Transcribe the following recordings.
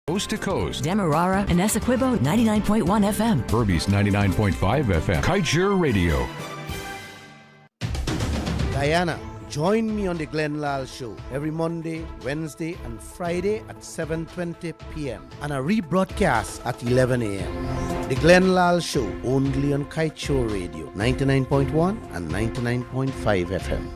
Coast to coast. Demerara and Essequibo 99.1 FM. Berbice 99.5 FM. Kaieteur Radio. Diana, join me on the Lall Show every Monday, Wednesday, and Friday at 7:20 p.m. and a rebroadcast at 11 a.m. The Lall Show only on Kaieteur Radio 99.1 and 99.5 FM.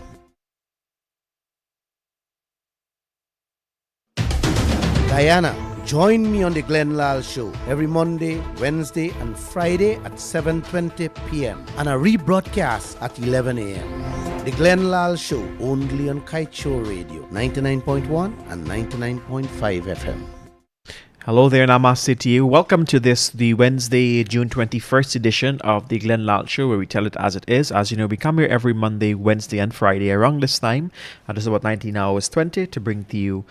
Diana, join me on the Lall Show every Monday, Wednesday, and Friday at 7:20 p.m. and a rebroadcast at 11 a.m. The Lall Show only on Kaieteur Radio 99.1 and 99.5 FM. Hello there, namaste to you. Welcome to the Wednesday, June 21st edition of the Lall Show, where we tell it as it is. As you know, we come here every Monday, Wednesday, and Friday around this time at just about 19 hours 20 to bring to you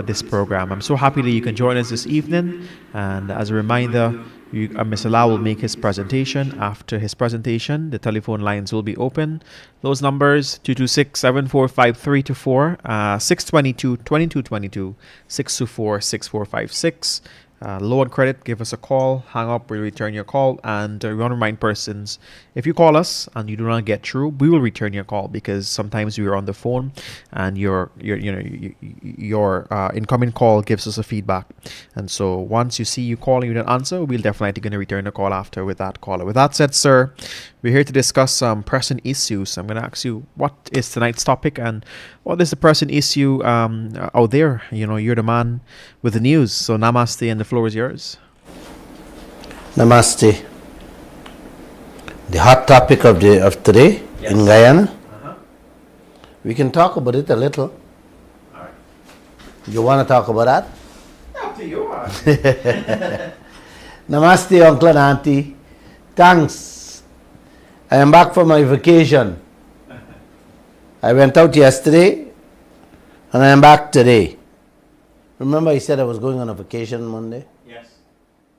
this program. I'm so happy that you can join us this evening. And as a reminder, Mr. Lall will make his presentation. After his presentation, the telephone lines will be open. Those numbers, 226-745-324, 622-2222, 624-6456. Low and credit, give us a call, hang up, we'll return your call. And we want to remind persons, if you call us and you do not get through, we will return your call, because sometimes we are on the phone and your incoming call gives us a feedback. And so once you see you calling, you don't answer, we'll definitely going to return the call after with that caller. With that said, sir, we're here to discuss some pressing issues. I'm going to ask you, what is tonight's topic and what is the pressing issue out there? You know, you're the man with the news. So namaste, and the floor is yours. Namaste. The hot topic of today, yes, in Guyana. We can talk about it a little. All right. You want to talk about that? Up to you. Namaste, uncle and auntie. Thanks. I am back from my vacation. I went out yesterday and I am back today. Remember I said I was going on a vacation Monday? Yes.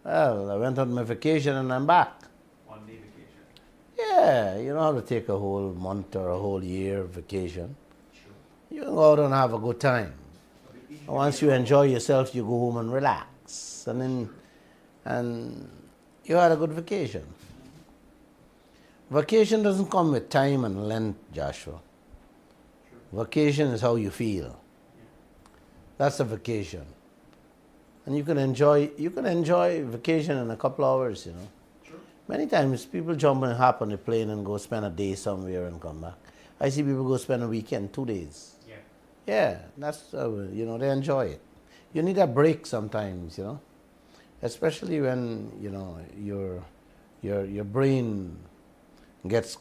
Well, I went on my vacation and I'm back. 1 day vacation. Yeah, you don't have to take a whole month or a whole year vacation. Sure. You can go out and have a good time. And once you enjoy yourself, you go home and relax. And you had a good vacation. Vacation doesn't come with time and length, Joshua. Sure. Vacation is how you feel. Yeah. That's a vacation. And you can enjoy vacation in a couple hours, you know. Sure. Many times people jump and hop on a plane and go spend a day somewhere and come back. I see people go spend a weekend, 2 days. Yeah. Yeah, that's, they enjoy it. You need a break sometimes, you know. Especially when, your brain gets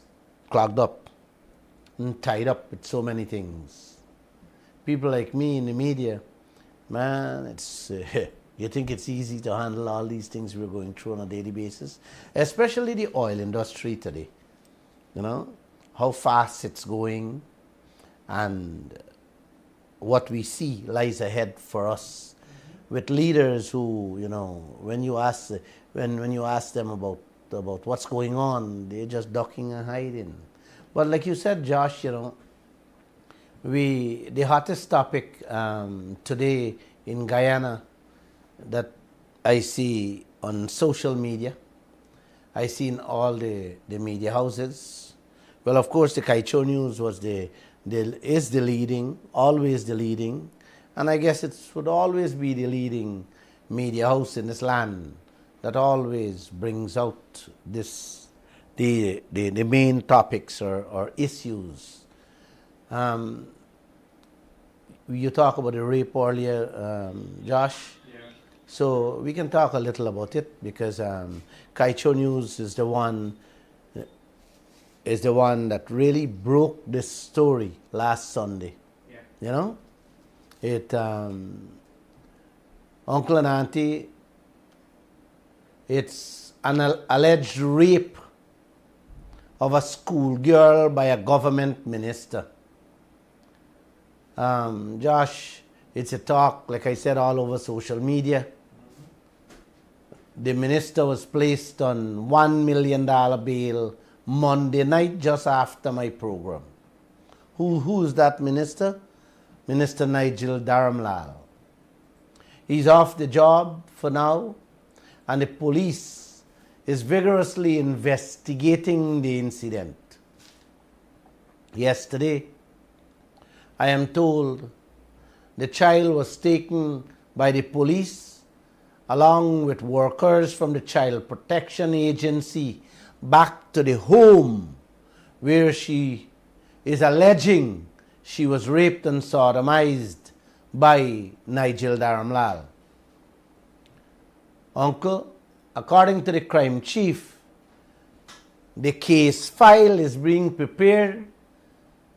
clogged up and tied up with so many things. People like me in the media, man, it's you think it's easy to handle all these things we're going through on a daily basis, especially the oil industry today. You know, how fast it's going and what we see lies ahead for us, with leaders who, when you ask them about what's going on, they're just ducking and hiding. But like you said, Josh, the hottest topic today in Guyana that I see on social media, I see in all the media houses. Well, of course, the Kaieteur News is the leading, always the leading, and I guess it would always be the leading media house in this land that always brings out the main topics or issues. You talk about the rape earlier, Josh. Yeah. So we can talk a little about it, because Kaieteur News is the one that really broke this story last Sunday. Yeah. You know, uncle and auntie. It's an alleged rape of a schoolgirl by a government minister. Josh, it's a talk, like I said, all over social media. The minister was placed on $1 million bail Monday night, just after my program. Who is that minister? Minister Nigel Lall. He's off the job for now, and the police is vigorously investigating the incident. Yesterday, I am told the child was taken by the police along with workers from the Child Protection Agency back to the home where she is alleging she was raped and sodomized by Nigel Lall. Uncle, according to the crime chief, the case file is being prepared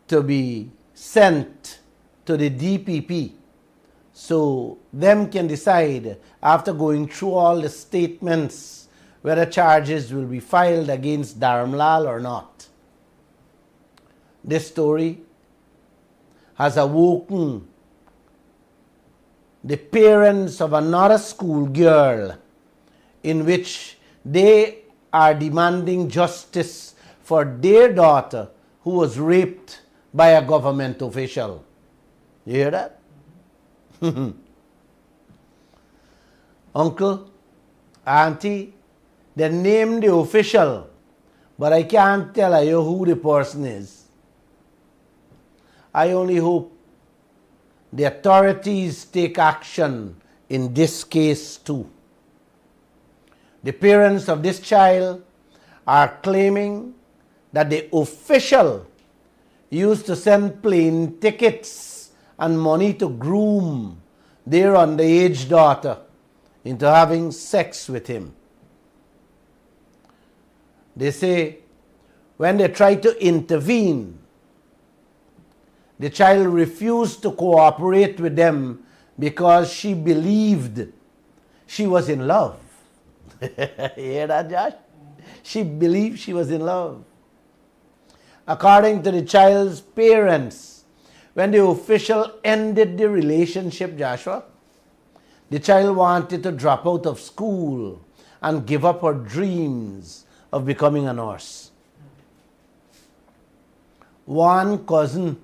to be sent to the DPP so them can decide after going through all the statements whether charges will be filed against Lall or not. This story has awoken the parents of another school girl in which they are demanding justice for their daughter who was raped by a government official. You hear that? Uncle, auntie, they named the official, but I can't tell you who the person is. I only hope the authorities take action in this case too. The parents of this child are claiming that the official used to send plane tickets and money to groom their underage daughter into having sex with him. They say when they tried to intervene, the child refused to cooperate with them because she believed she was in love. You hear that, Josh? She believed she was in love. According to the child's parents, when the official ended the relationship, Joshua, the child wanted to drop out of school and give up her dreams of becoming a nurse. One cousin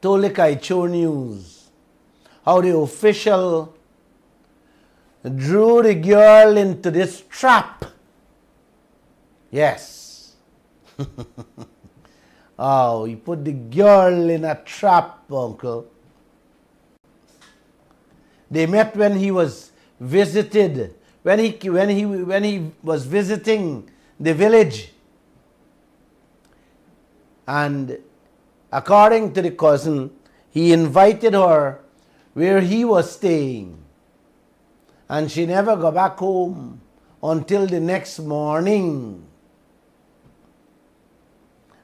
told the Kaieteur News how the official drew the girl into this trap. Yes. Oh, he put the girl in a trap, Uncle. They met when he was visited, when he was visiting the village. And according to the cousin, he invited her where he was staying. And she never got back home until the next morning.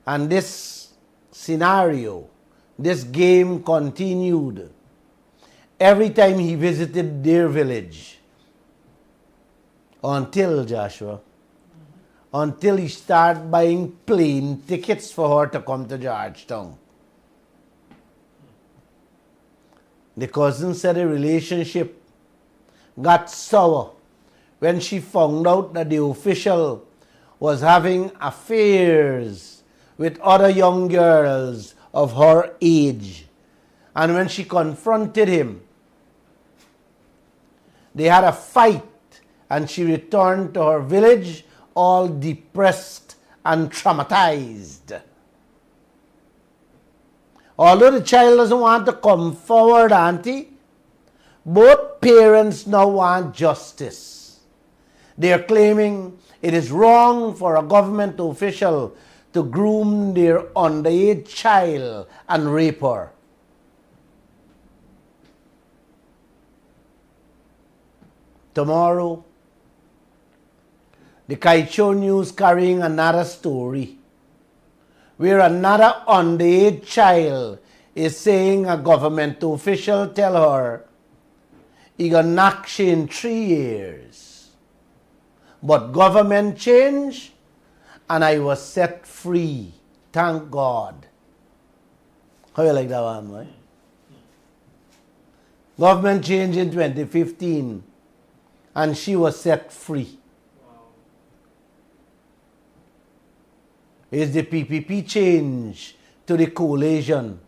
And this scenario, this game continued every time he visited their village. Until, Joshua, until he started buying plane tickets for her to come to Georgetown. The cousin said the relationship got sour when she found out that the official was having affairs with other young girls of her age. And when she confronted him, they had a fight and she returned to her village all depressed and traumatized. Although the child doesn't want to come forward, Auntie, both parents now want justice. They are claiming it is wrong for a government official to groom their underage child and rape her. Tomorrow, the Kaieteur News carrying another story where another underage child is saying a government official tell her he gonna knock she in 3 years. But government change and I was set free. Thank God. How you like that one, right? Government change in 2015 and she was set free. Is the PPP change to the coalition?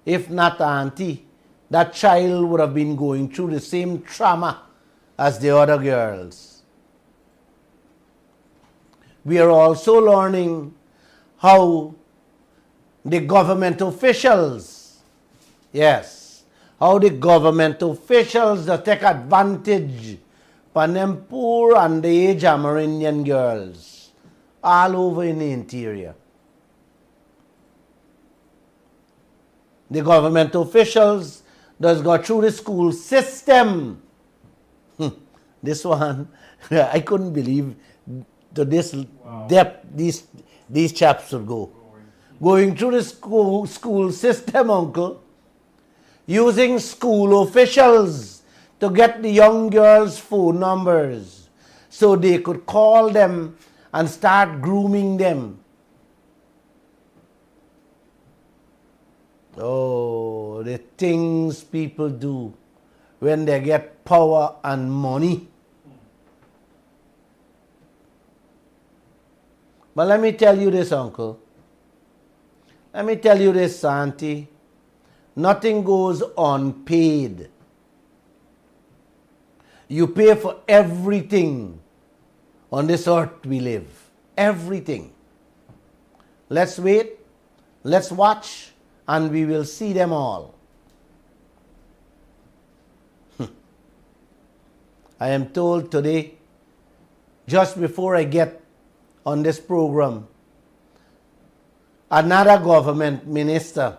If not, Auntie, that child would have been going through the same trauma as the other girls. We are also learning how the government officials, yes, how the government officials that take advantage of them poor underage Amerindian girls all over in the interior. The government officials does go through the school system. This one, I couldn't believe to this depth these chaps would go. Going through the school system, uncle, using school officials to get the young girls' phone numbers so they could call them and start grooming them. Oh, the things people do when they get power and money. But let me tell you this, uncle. Let me tell you this, auntie. Nothing goes unpaid. You pay for everything on this earth we live. Everything. Let's wait, let's watch, and we will see them all. I am told today, just before I get on this program, another government minister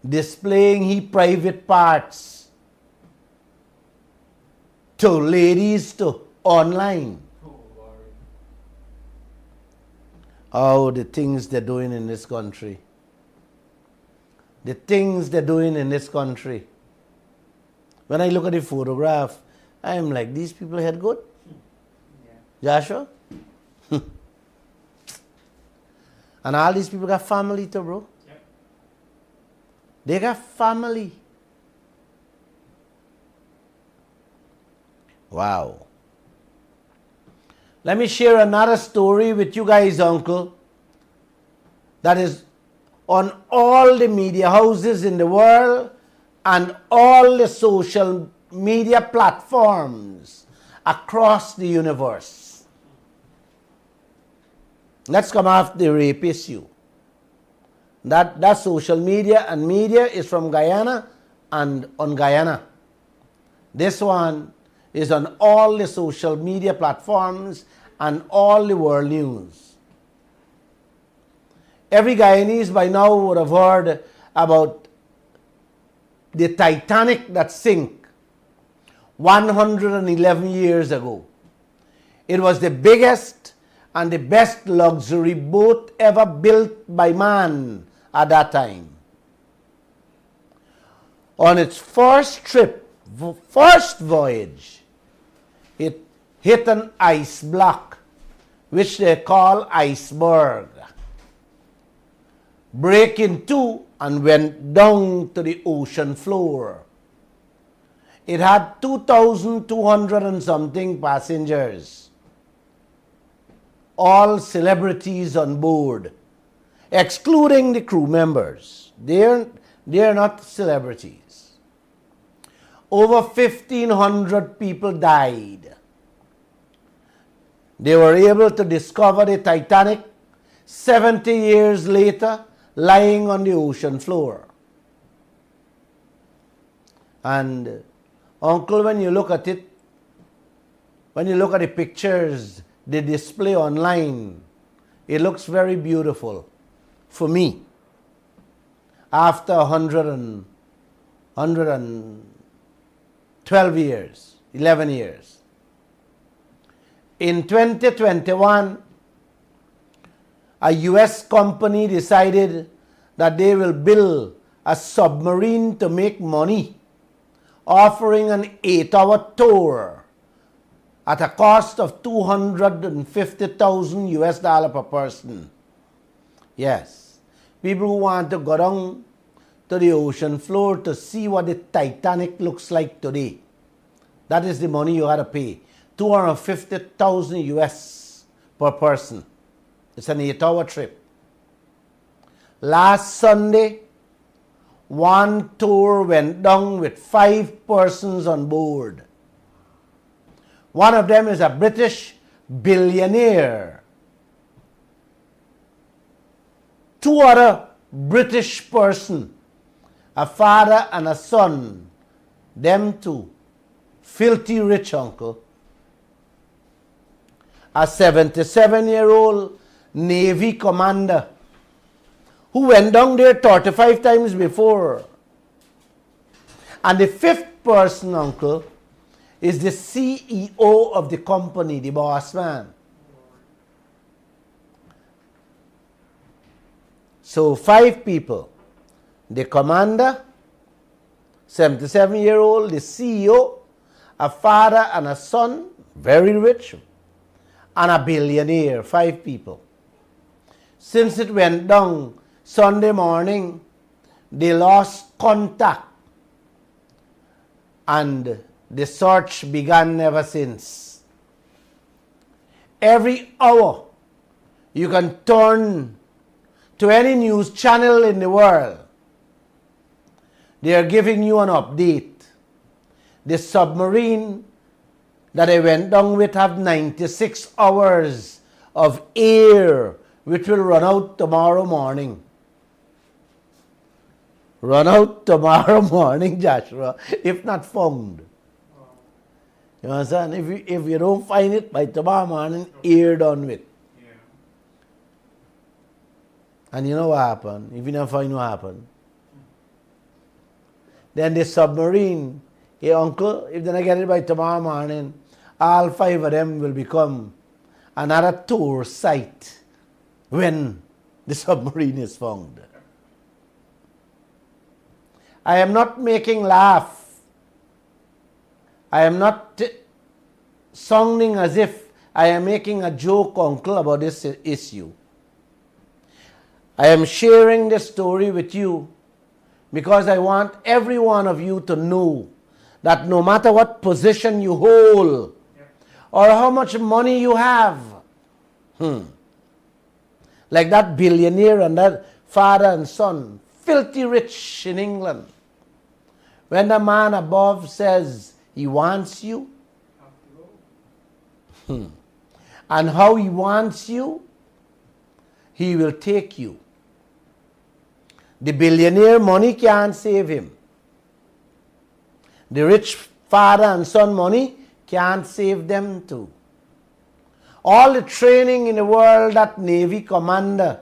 displaying his private parts to ladies to online. Oh, the things they're doing in this country. The things they're doing in this country. When I look at the photograph, I am like, these people had good. Joshua? And all these people got family too, bro. Yep. They got family. Wow. Let me share another story with you guys, uncle, that is on all the media houses in the world and all the social media platforms across the universe. Let's come off the rape issue. That social media and media is from Guyana and on Guyana. This one is on all the social media platforms and all the world news. Every Guyanese by now would have heard about the Titanic that sank 111 years ago. It was the biggest and the best luxury boat ever built by man at that time. On its first trip, first voyage, it hit an ice block, which they call iceberg, break in two and went down to the ocean floor. It had 2,200 and something passengers, all celebrities on board, excluding the crew members. They're not celebrities. Over 1,500 people died. They were able to discover the Titanic 70 years later lying on the ocean floor. And uncle, when you look at it, when you look at the pictures they display online, it looks very beautiful for me. After 112 years, 11 years. In 2021, a US company decided that they will build a submarine to make money, offering an 8-hour tour at a cost of $250,000 US per person. Yes, people who want to go down to the ocean floor to see what the Titanic looks like today. That is the money you have to pay. $250,000 US per person. It's an 8-hour trip. Last Sunday, one tour went down with 5 persons on board. One of them is a British billionaire. 2 other British person, a father and a son, them two, filthy rich uncle. A 77-year-old Navy commander who went down there 35 times before. And the 5th person, uncle, is the CEO of the company, the boss man. So 5 people. The commander, 77-year-old, the CEO, a father and a son, very rich, and a billionaire, 5 people. Since it went down Sunday morning, they lost contact, and the search began ever since. Every hour, you can turn to any news channel in the world. They are giving you an update. The submarine that I went down with have 96 hours of air, which will run out tomorrow morning. Run out tomorrow morning, Joshua, if not found. You understand? If you don't find it by tomorrow morning, air done with. Yeah. And you know what happened? If you never find what happened, then the submarine, hey uncle, if they don't get it by tomorrow morning, all 5 of them will become another tour site when the submarine is found. I am not making laugh. I am not sounding as if I am making a joke, uncle, about this issue. I am sharing this story with you because I want every one of you to know that no matter what position you hold or how much money you have, like that billionaire and that father and son, filthy rich in England, when the man above says he wants you, and how he wants you, he will take you. The billionaire money can't save him. The rich father and son money can't save them too. All the training in the world that Navy commander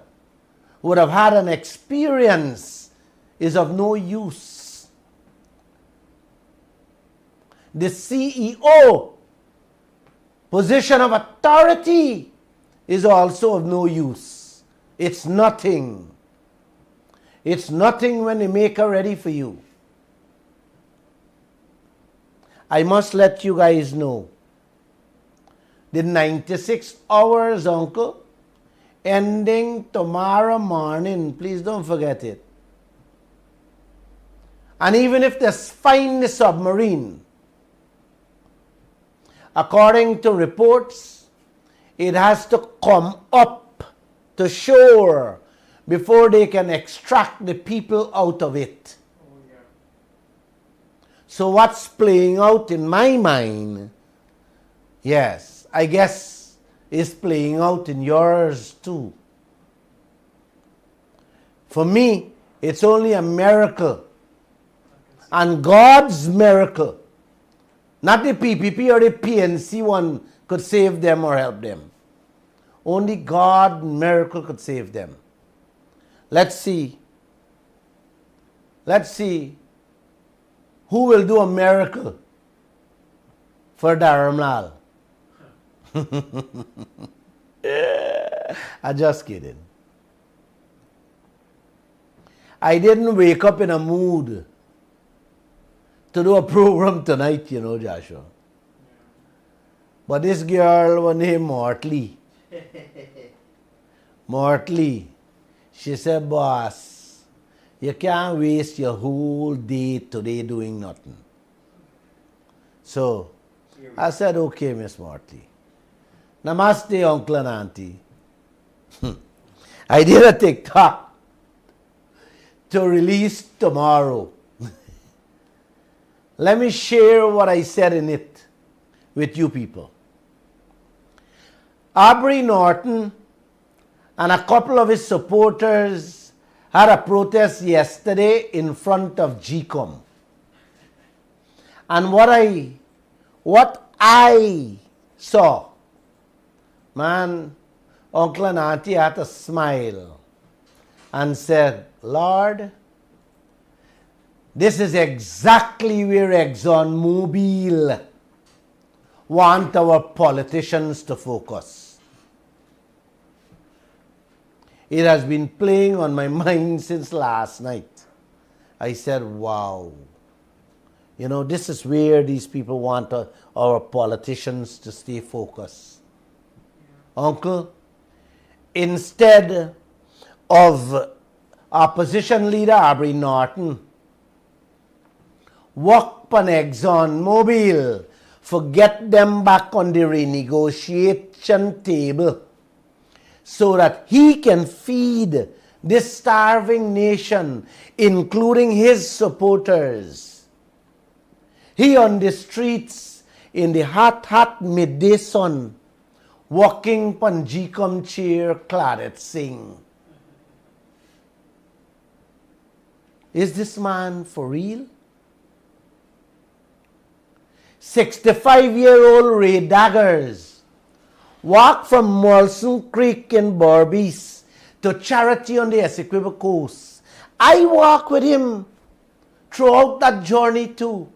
would have had an experience is of no use. The CEO position of authority is also of no use. It's nothing. It's nothing when they make her ready for you. I must let you guys know. The 96 hours, uncle, ending tomorrow morning. Please don't forget it. And even if they find the submarine, according to reports, it has to come up to shore before they can extract the people out of it. So what's playing out in my mind, yes, I guess is playing out in yours too. For me, it's only a miracle. And God's miracle, not the PPP or the PNC one, could save them or help them. Only God's miracle could save them. Let's see. Let's see who will do a miracle for Dharam Lall. I'm just kidding. I didn't wake up in a mood to do a program tonight, you know, Joshua. But this girl was named Mortley. Mortley. She said, boss, you can't waste your whole day today doing nothing. So, I said, okay, Miss Mortley. Namaste, uncle and auntie. I did a TikTok to release tomorrow. Let me share what I said in it with you people. Aubrey Norton and a couple of his supporters had a protest yesterday in front of GCOM. And what I saw, man, Uncle and Auntie had to smile and said, Lord, this is exactly where ExxonMobil want our politicians to focus. It has been playing on my mind since last night. I said, wow. You know, this is where these people want our politicians to stay focused. Uncle, instead of opposition leader Aubrey Norton work on ExxonMobil, forget them back on the renegotiation table so that he can feed this starving nation, including his supporters. He on the streets in the hot midday sun, walking pon GCOM chair clad at sing. Is this man for real? 65-year-old Ray Daggers walked from Molson Creek in Berbice to Charity on the Essequibo Coast. I walked with him throughout that journey too,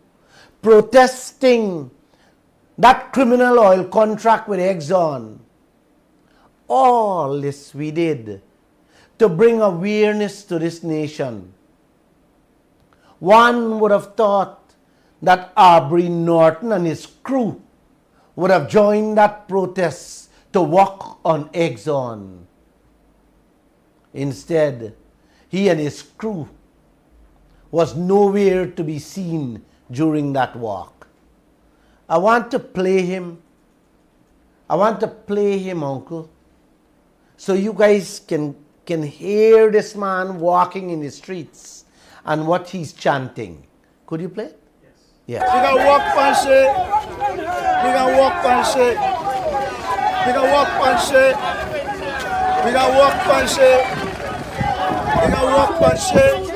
protesting that criminal oil contract with Exxon. All this we did to bring awareness to this nation. One would have thought that Aubrey Norton and his crew would have joined that protest to work on Exxon. Instead, he and his crew was nowhere to be seen during that walk. I want to play him. Uncle, so you guys can hear this man walking in the streets and what he's chanting. Could you play it? Yes. We got walk pan shit. We got walk pan shit. We got walk pan shit. We got walk pan shit. We got walk pan shit.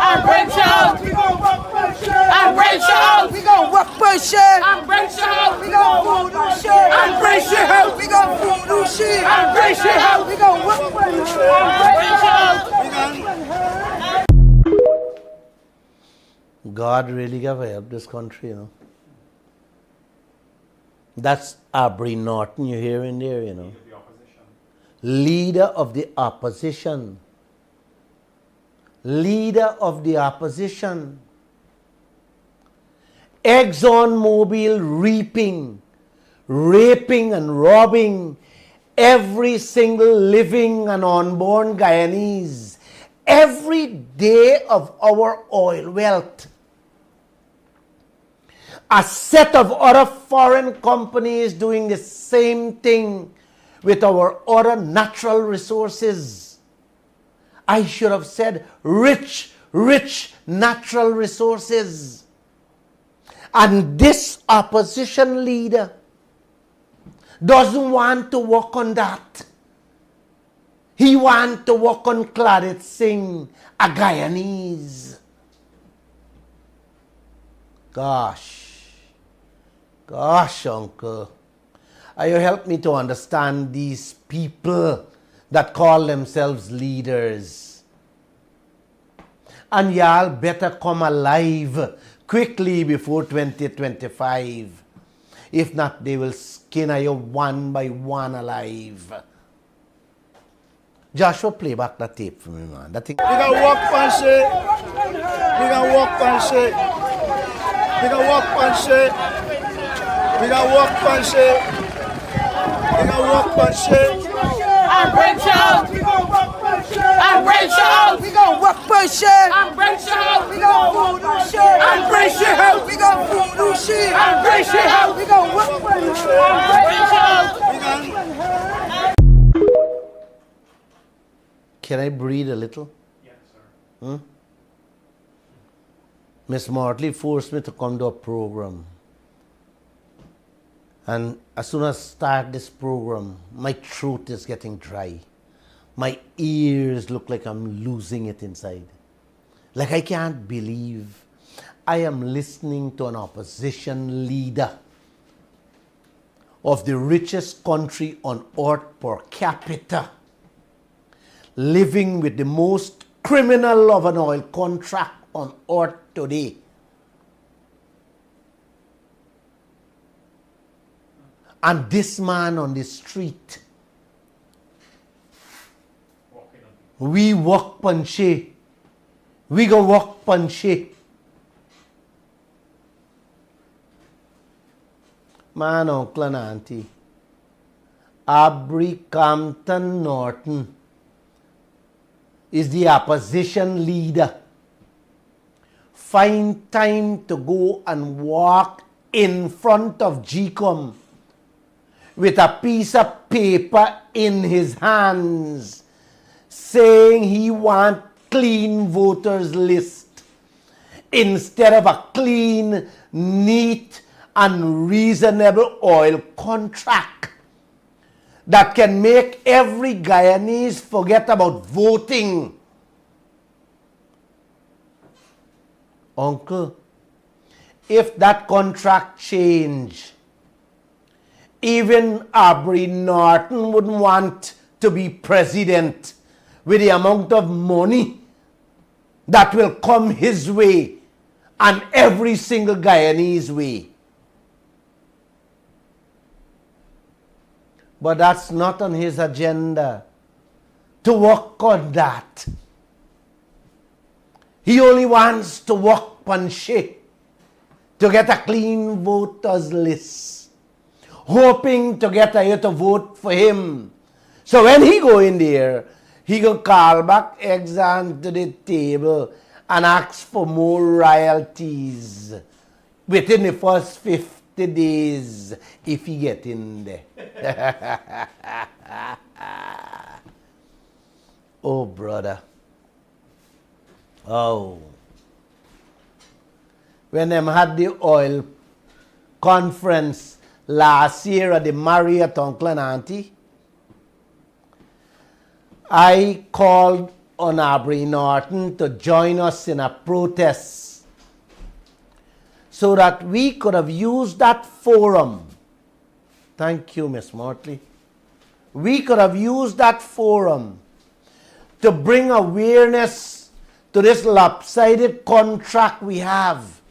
I'm Rachel. We gon' walk pan shit. I'm Rachel. We gon' walk pan shit. I'm Rachel. We gon' voodoo shit. I'm Rachel. We gon' voodoo shit. I'm Rachel. We gon' walk pan shit. I'm Rachel. God really gonna help this country, you know. That's Aubrey Norton you hear in there, you know. Leader of the opposition. Leader of the opposition. ExxonMobil reaping, raping and robbing every single living and unborn Guyanese every day of our oil wealth. A set of other foreign companies doing the same thing with our other natural resources. I should have said rich natural resources. And this opposition leader doesn't want to work on that. He wants to work on Claudette Singh, a Guyanese. Gosh, Uncle. You help me to understand these people that call themselves leaders. And y'all better come alive quickly before 2025. If not, they will skin you one by one alive. Joshua, play back that tape for me, man. That thing. We got walk pan shit. We got walk pan shit. We got walk pan shit. We got walk pan shit. We got walk pan shit. I'm Rachel. We gon' walk pan shit. I'm Rachel. We gon' walk pan shit. I'm Rachel. We gon' voodoo shit. I'm Rachel. We gon' voodoo shit. I'm Rachel. We gon' walk pan shit. I'm Rachel. Can I breathe a little? Yes, sir. Miss Mortley forced me to come to a program. And as soon as I start this program, my throat is getting dry. My ears look like I'm losing it inside. Like I can't believe I am listening to an opposition leader of the richest country on earth per capita, living with the most criminal of an oil contract on earth today. And this man on the street, we walk panche, we go walk panche. Man, uncle and auntie, Aubrey Compton Norton is the opposition leader. Find time to go and walk in front of GCOM with a piece of paper in his hands saying he want clean voters list instead of a clean, neat, and reasonable oil contract that can make every Guyanese forget about voting. Uncle, if that contract change, even Aubrey Norton wouldn't want to be president with the amount of money that will come his way and every single Guyanese way. But that's not on his agenda to work on that. He only wants to work panche to get a clean voters list, hoping to get you to vote for him. So when he go in there, he go call back Exxon to the table and ask for more royalties within the first 50 days if he get in there. Oh, brother. Oh. When them had the oil conference last year at the Marriott, uncle and auntie, I called on Aubrey Norton to join us in a protest so that we could have used that forum. Thank you, Miss Mortley. We could have used that forum to bring awareness to this lopsided contract we have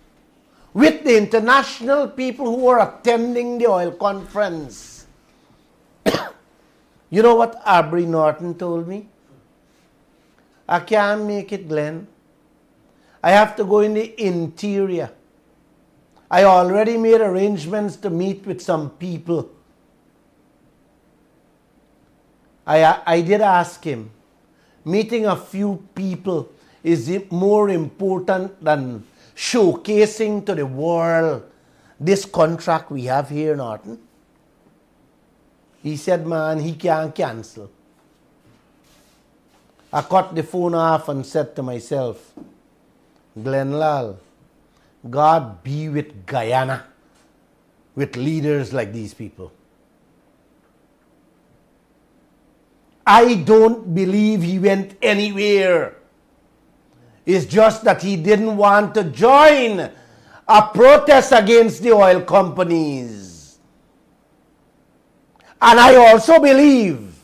with the international people who are attending the oil conference. You know what Aubrey Norton told me? I can't make it, Glenn. I have to go in the interior. I already made arrangements to meet with some people. I did ask him, meeting a few people is it more important than showcasing to the world this contract we have here, Norton? He said, man, he can't cancel. I cut the phone off and said to myself, Glenn Lall, God be with Guyana, with leaders like these people. I don't believe he went anywhere. It's just that he didn't want to join a protest against the oil companies. And I also believe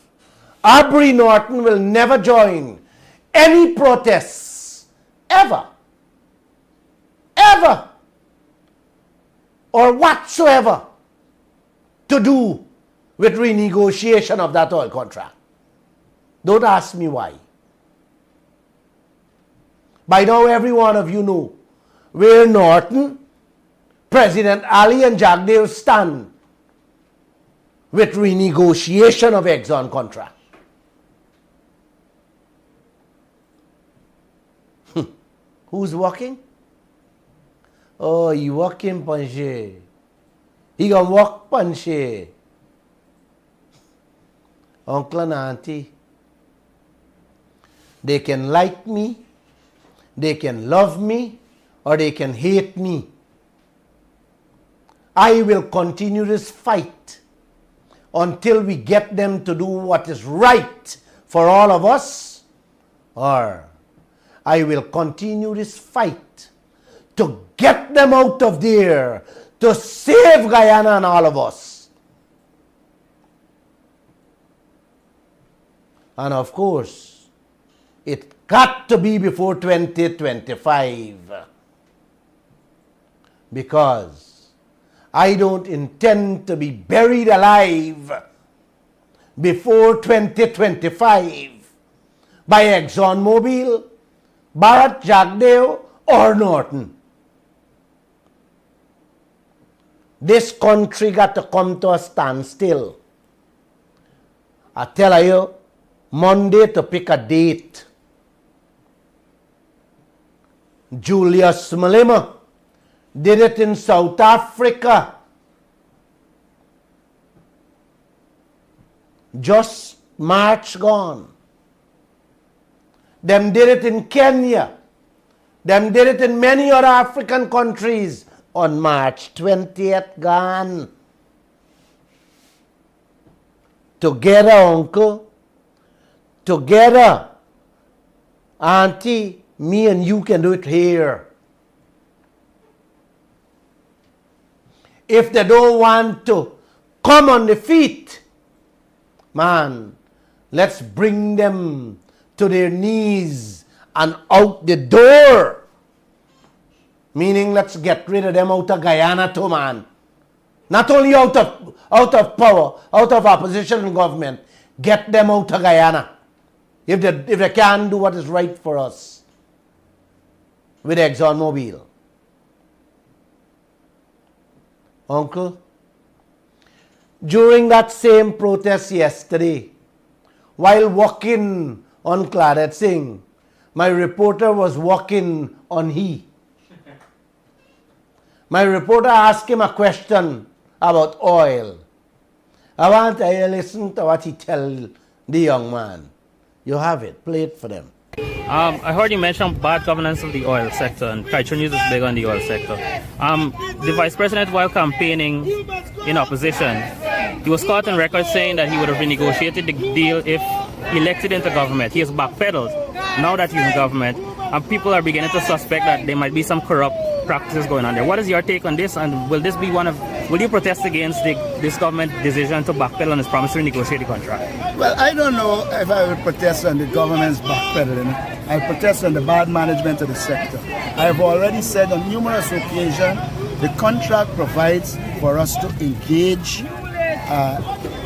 Aubrey Norton will never join any protests, ever, or whatsoever to do with renegotiation of that oil contract. Don't ask me why. By now, every one of you know where Norton, President Ali and Jagdeo stand with renegotiation of Exxon contract. Who's working? Oh, he working panche. He gonna work panche. Uncle and auntie, they can like me, they can love me, or they can hate me. I will continue this fight until we get them to do what is right for all of us, or I will continue this fight to get them out of there, to save Guyana and all of us. And of course, it got to be before 2025, because I don't intend to be buried alive before 2025 by ExxonMobil, Barrett Jagdeo, or Norton. This country got to come to a standstill. I tell you, Monday to pick a date. Julius Malema did it in South Africa. Just March gone. Them did it in Kenya. Them did it in many other African countries on March 20th gone. Together, uncle. Together, auntie, me and you can do it here. If they don't want to come on the feet, man, let's bring them to their knees and out the door. Meaning, let's get rid of them out of Guyana too, man. Not only out of power, out of opposition and government, get them out of Guyana. If they can't do what is right for us with ExxonMobil. Uncle, during that same protest yesterday, while walking on Claret Singh, my reporter was walking on he. My reporter asked him a question about oil. I want you to listen to what he tell the young man. You have it. Play it for them. I heard you mention bad governance of the oil sector, and Kaieteur News is big on the oil sector. The vice president, while campaigning in opposition, he was caught on record saying that he would have renegotiated the deal if elected into government. He has backpedaled now that he's in government, and people are beginning to suspect that there might be some corrupt practices going on there. What is your take on this, and will you protest against this government decision to backpedal on its promise to renegotiate the contract? Well, I don't know if I would protest on the government's backpedaling. I protest on the bad management of the sector. I have already said on numerous occasions, the contract provides for us to engage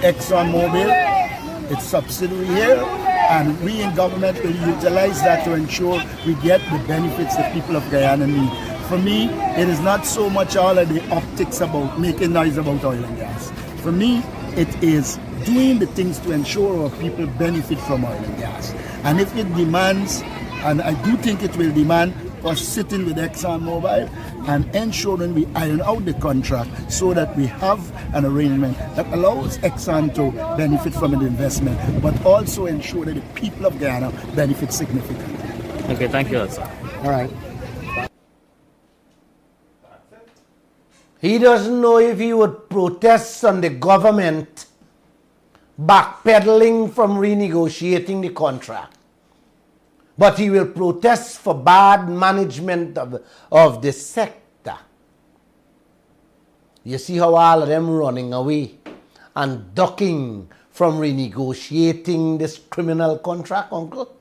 ExxonMobil, its subsidiary here, and we in government will utilize that to ensure we get the benefits the people of Guyana need. For me, it is not so much all of the optics about making noise about oil and gas. For me, it is doing the things to ensure our people benefit from oil and gas. And if it demands, and I do think it will demand, us sitting with ExxonMobil and ensuring we iron out the contract so that we have an arrangement that allows Exxon to benefit from an investment, but also ensure that the people of Guyana benefit significantly. Okay, thank you, sir. All right. He doesn't know if he would protest on the government backpedaling from renegotiating the contract. But he will protest for bad management of the sector. You see how all of them running away and ducking from renegotiating this criminal contract, uncle?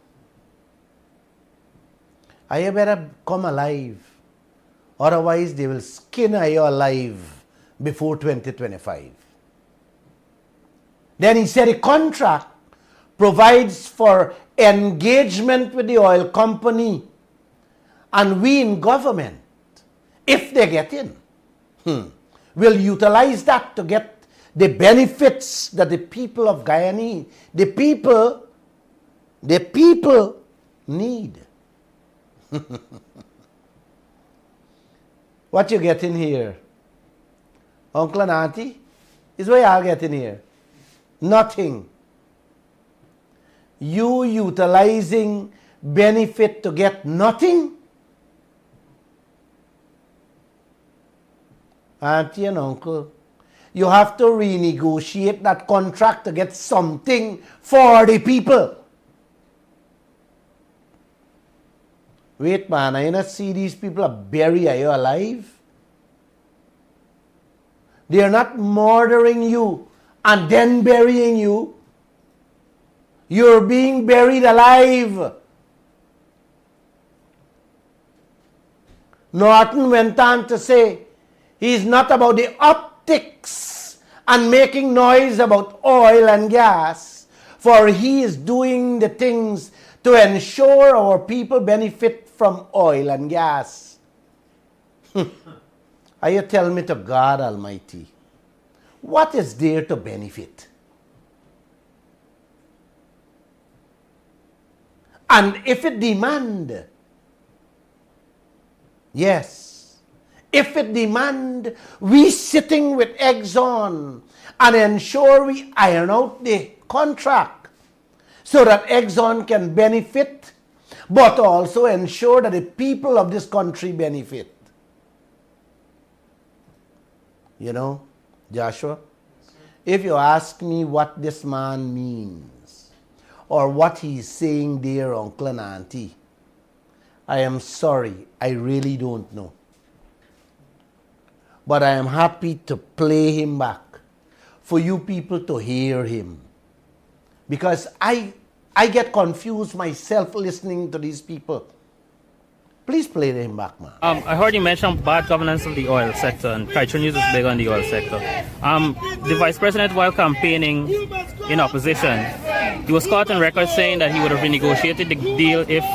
You better come alive. Otherwise, they will skin you alive before 2025. Then he said the contract provides for engagement with the oil company and we in government, if they get in, will utilize that to get the benefits that the people of Guyana need. The people need. What you get in here, uncle and auntie, is what y'all get in here. Nothing. You utilizing benefit to get nothing? Auntie and uncle, you have to renegotiate that contract to get something for the people. Wait, man, I not see these people are buried. Are you alive? They are not murdering you and then burying you. You're being buried alive. Norton went on to say, he's not about the optics and making noise about oil and gas, for he is doing the things to ensure our people benefit from oil and gas. Are you telling me to God Almighty, what is there to benefit? And if it demand, yes, if it demand we sitting with Exxon and ensure we iron out the contract so that Exxon can benefit, but also ensure that the people of this country benefit. You know, Joshua, if you ask me what this man means or what he's saying there, uncle and auntie, I am sorry, I really don't know. But I am happy to play him back for you people to hear him. Because I get confused myself listening to these people. Please play him back, man. I heard you mention bad governance of the oil sector, and Kaieteur News is big on the oil sector. The vice president, while campaigning in opposition, he was caught on record saying that he would have renegotiated the deal if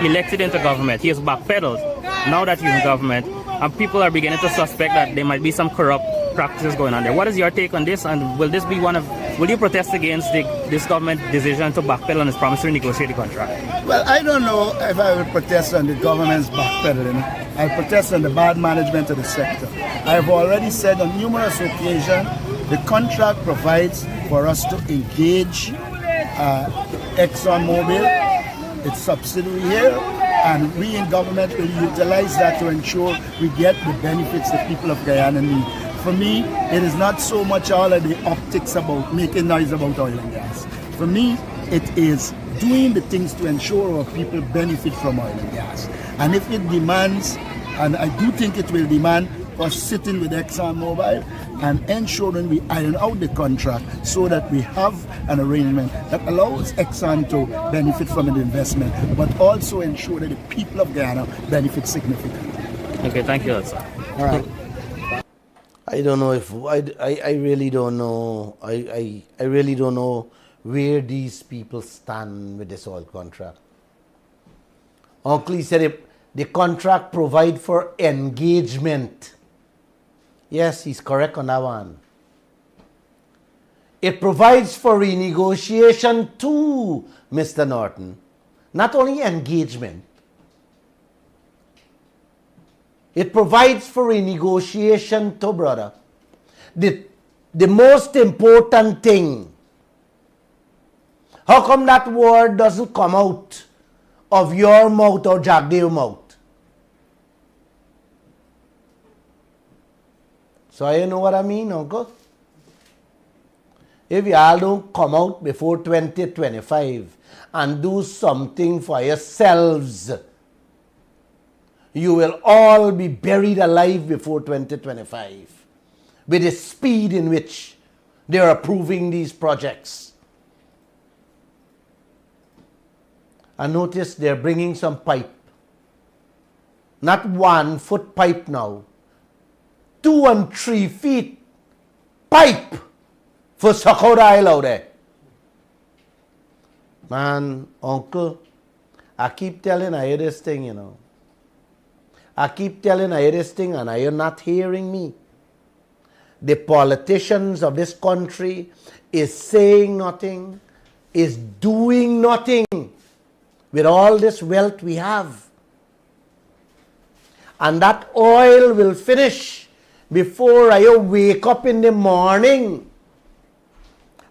elected into government. He has backpedaled now that he's in government, and people are beginning to suspect that there might be some corrupt practices going on there. What is your take on this, and will this be will you protest against this government decision to backpedal on its promise to renegotiate the contract? Well, I don't know if I will protest on the government's backpedaling. I protest on the bad management of the sector. I have already said on numerous occasions, the contract provides for us to engage ExxonMobil, its subsidiary here, and we in government will utilize that to ensure we get the benefits the people of Guyana need. For me, it is not so much all of the optics about making noise about oil and gas. For me, it is doing the things to ensure our people benefit from oil and gas. And if it demands, and I do think it will demand, us sitting with ExxonMobil and ensuring we iron out the contract so that we have an arrangement that allows Exxon to benefit from an investment, but also ensure that the people of Guyana benefit significantly. Okay, thank you, sir. All right. I don't know if I really don't know. I really don't know where these people stand with this oil contract. Uncle, he said the contract provide for engagement. Yes, he's correct on that one. It provides for renegotiation too, Mr. Norton. Not only engagement. It provides for renegotiation too, brother. The most important thing, how come that word doesn't come out of your mouth or Jagdev's mouth? So you know what I mean, uncle? If y'all don't come out before 2025 and do something for yourselves, you will all be buried alive before 2025 with the speed in which they are approving these projects. And notice they're bringing some pipe. Not 1 foot pipe now. 2 and 3 feet pipe for Sakura Isle out there. Man, uncle, I keep telling you this thing, you know. I keep telling you this thing and you're not hearing me. The politicians of this country is saying nothing, is doing nothing with all this wealth we have. And that oil will finish before I wake up in the morning.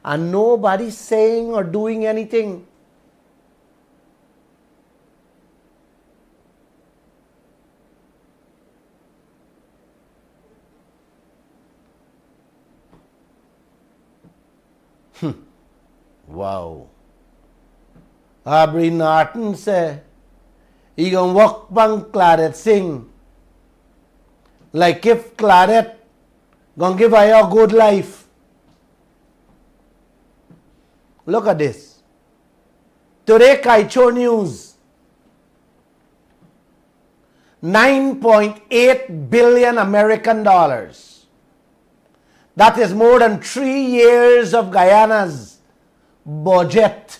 And nobody's saying or doing anything. Wow. Aubrey Norton say he gonna walk bang Claudette Singh like if Claudette gonna give her a good life. Look at this. Today Kaieteur News. 9.8 billion American dollars. That is more than 3 years of Guyana's budget.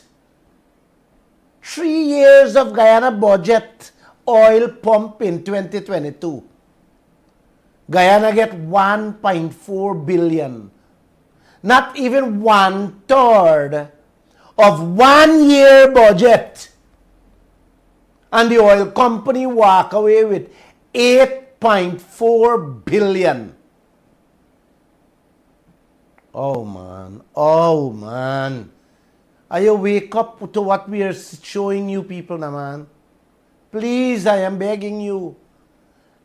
3 years of Guyana budget oil pump in 2022. Guyana get 1.4 billion. Not even 1/3 of 1 year budget. And the oil company walk away with 8.4 billion. Oh man. Are you wake up to what we are showing you people now, man? Please, I am begging you.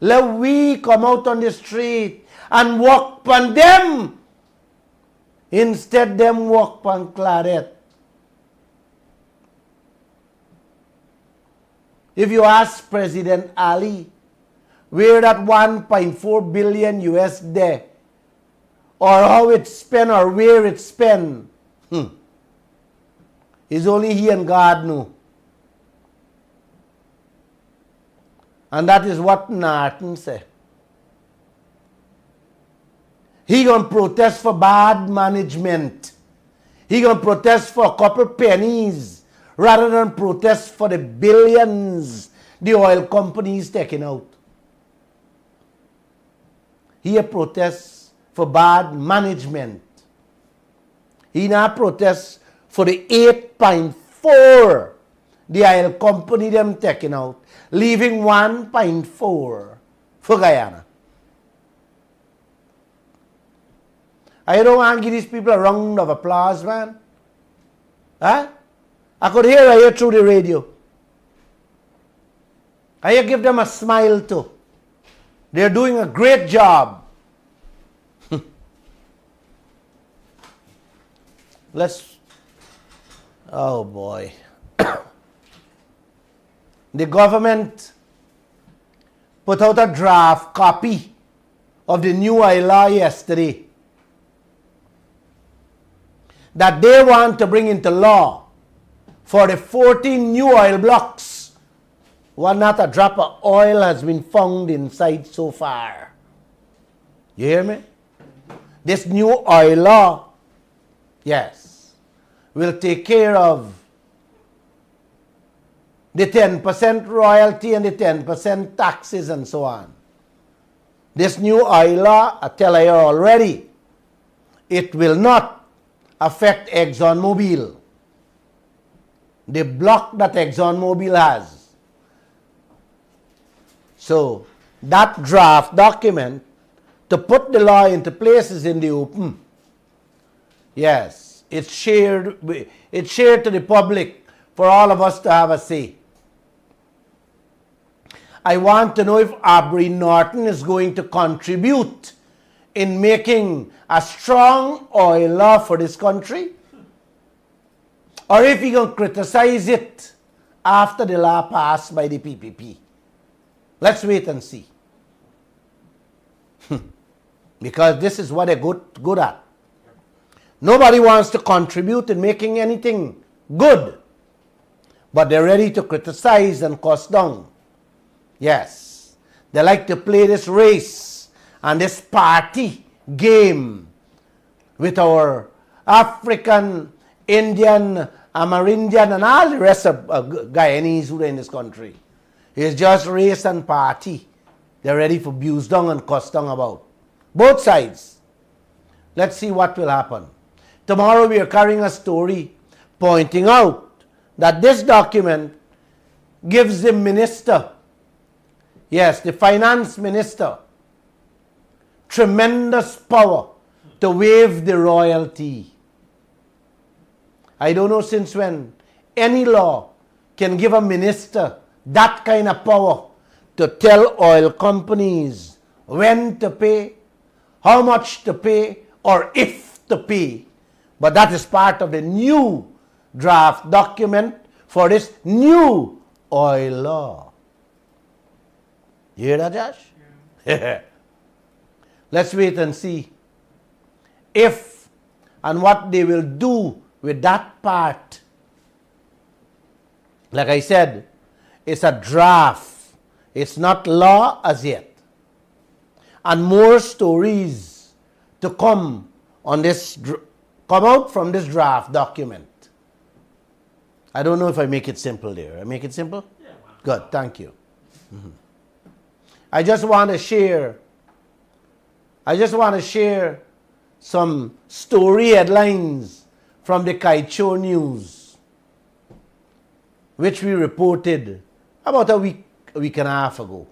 Let we come out on the street and walk upon them. Instead, them walk upon Claudette. If you ask President Ali where that 1.4 billion US there, or how it's spent or where it's spent, it's only he and God know. And that is what Norton said. He gonna protest for bad management. He gonna protest for a couple pennies rather than protest for the billions the oil companies taking out. He a protest for bad management. He not protest for the 8.4 the oil company them taking out, leaving 1.4 for Guyana. I don't want to give these people a round of applause, man. Huh? I could hear you through the radio. I give them a smile too. They're doing a great job. Oh boy. The government put out a draft copy of the new oil law yesterday that they want to bring into law for the 14 new oil blocks. Well, not a drop of oil has been found inside so far. You hear me? This new oil law, yes, will take care of the 10% royalty and the 10% taxes and so on. This new oil law, I tell you already, it will not affect ExxonMobil. The block that ExxonMobil has. So, that draft document to put the law into place is in the open. Yes, it's shared to the public for all of us to have a say. I want to know if Aubrey Norton is going to contribute in making a strong oil law for this country, or if he can criticize it after the law passed by the PPP. Let's wait and see. Because this is what they're good at. Nobody wants to contribute in making anything good, but they're ready to criticize and cast down. Yes, they like to play this race and this party game with our African, Indian, Amerindian, and all the rest of Guyanese who are in this country. It's just race and party. They're ready for abuse down and cuss down about. Both sides. Let's see what will happen. Tomorrow we are carrying a story pointing out that this document gives the minister, yes, the finance minister, tremendous power to waive the royalty. I don't know since when any law can give a minister that kind of power to tell oil companies when to pay, how much to pay, or if to pay. But that is part of the new draft document for this new oil law. You hear that, Josh? Yeah. Let's wait and see if and what they will do with that part. Like I said, it's a draft. It's not law as yet. And more stories to come on this, come out from this draft document. I don't know if I make it simple there. I make it simple? Yeah. Good, thank you. Mm-hmm. I just want to share some story headlines from the Kaieteur News, which we reported about a week and a half ago,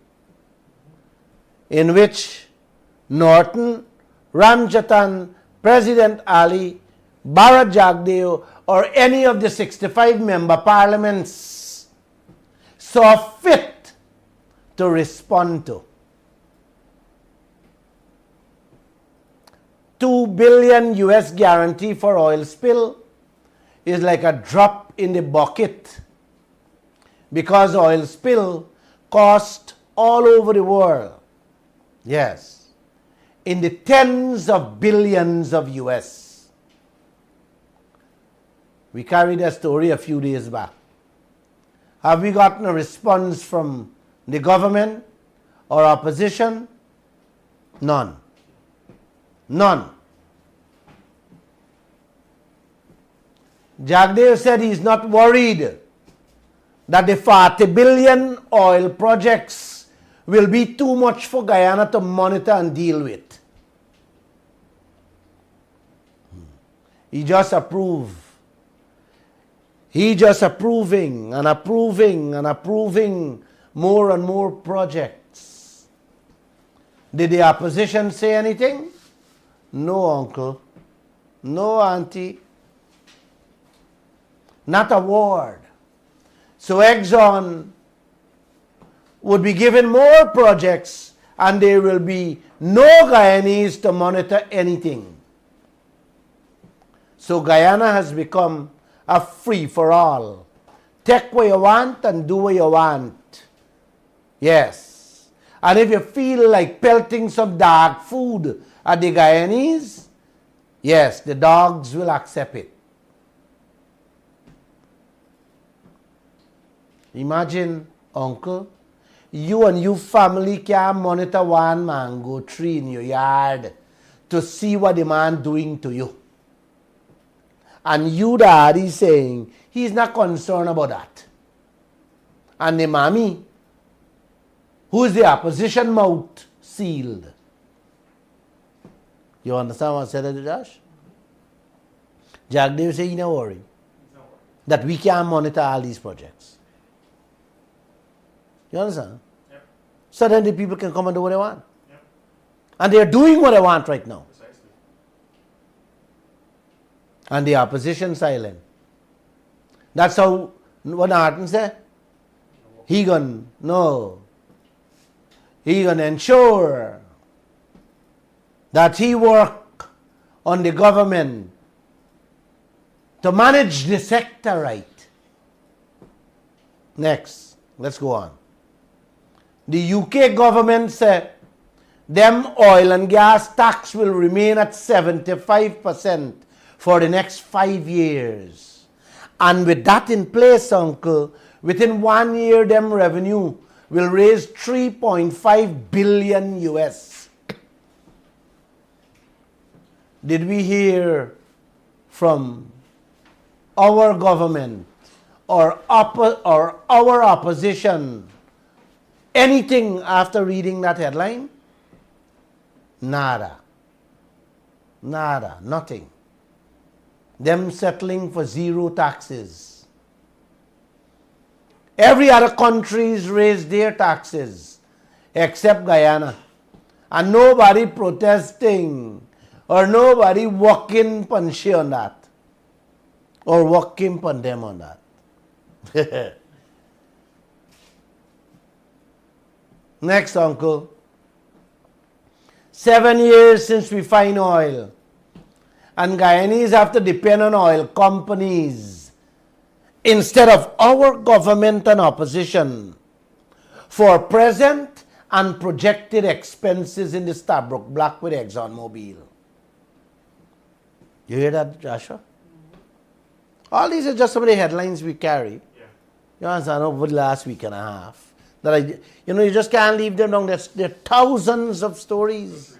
in which Norton, Ramjatan, President Ali, Bharat Jagdeo, or any of the 65 member parliaments saw fit to respond to. 2 billion US guarantee for oil spill is like a drop in the bucket, because oil spill cost all over the world. Yes, in the tens of billions of US. We carried a story a few days back. Have we gotten a response from the government or opposition? None. None. Jagdeo said he's not worried that the 40 billion oil projects will be too much for Guyana to monitor and deal with. He just approving and approving more and more projects. Did the opposition say anything? No, uncle. No, auntie. Not a word. So Exxon would be given more projects and there will be no Guyanese to monitor anything. So Guyana has become a free-for-all. Take what you want and do what you want. Yes. And if you feel like pelting some dog food at the Guyanese, yes, the dogs will accept it. Imagine, uncle, you and your family can monitor one mango tree in your yard to see what the man doing to you. And you daddy saying he's not concerned about that. And the mommy, who's the opposition mouth, sealed. You understand what I said, Josh? Jagdev say he's not worried that we can monitor all these projects. You understand? Yep. So then the people can come and do what they want. Yep. And they're doing what they want right now. Precisely. And the opposition silent. That's how what Norton said. He gonna ensure that he work on the government to manage the sector right. Next, let's go on. The UK government said them oil and gas tax will remain at 75% for the next 5 years. And with that in place, uncle, within 1 year, them revenue will raise 3.5 billion US. Did we hear from our government or our opposition anything after reading that headline? Nada. Nothing. Them settling for zero taxes. Every other country's raised their taxes except Guyana. And nobody protesting or nobody working punchy on that. Or working on them on that. Next, uncle. 7 years since we find oil. And Guyanese have to depend on oil companies instead of our government and opposition for present and projected expenses in the Stabroek Block with ExxonMobil. You hear that, Joshua? All these are just some of the headlines we carry. You understand, over the last week and a half. That you just can't leave them down. There are thousands of stories.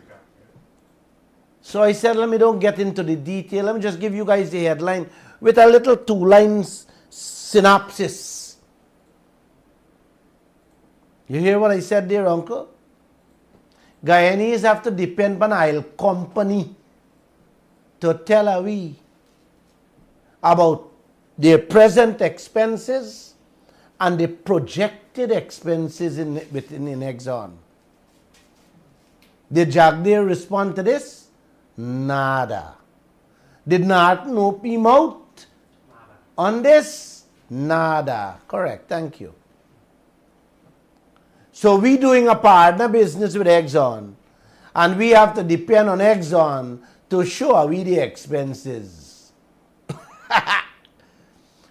So I said, let me don't get into the detail. Let me just give you guys the headline with a little 2-line synopsis. You hear what I said there, Uncle? Guyanese have to depend on oil company to tell we about their present expenses and the projected expenses in Exxon. Did Jagdeer respond to this? Nada. Did Norton open him out on this? Nada. Correct. Thank you. So we doing a partner business with Exxon, and we have to depend on Exxon to show we the expenses.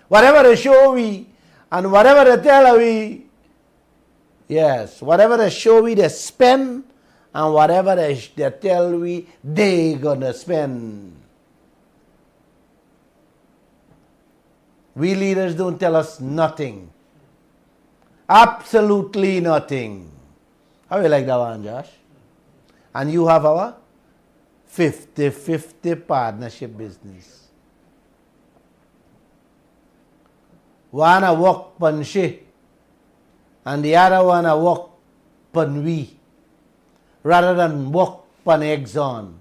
Whatever they show we, and whatever they tell we, yes, whatever they show we, they spend, and whatever they tell we, they gonna spend. We leaders don't tell us nothing. Absolutely nothing. How you like that one, Josh? And you have our 50-50 partnership business. One a work pan she, and the other one a work pan we, rather than work pan Exxon.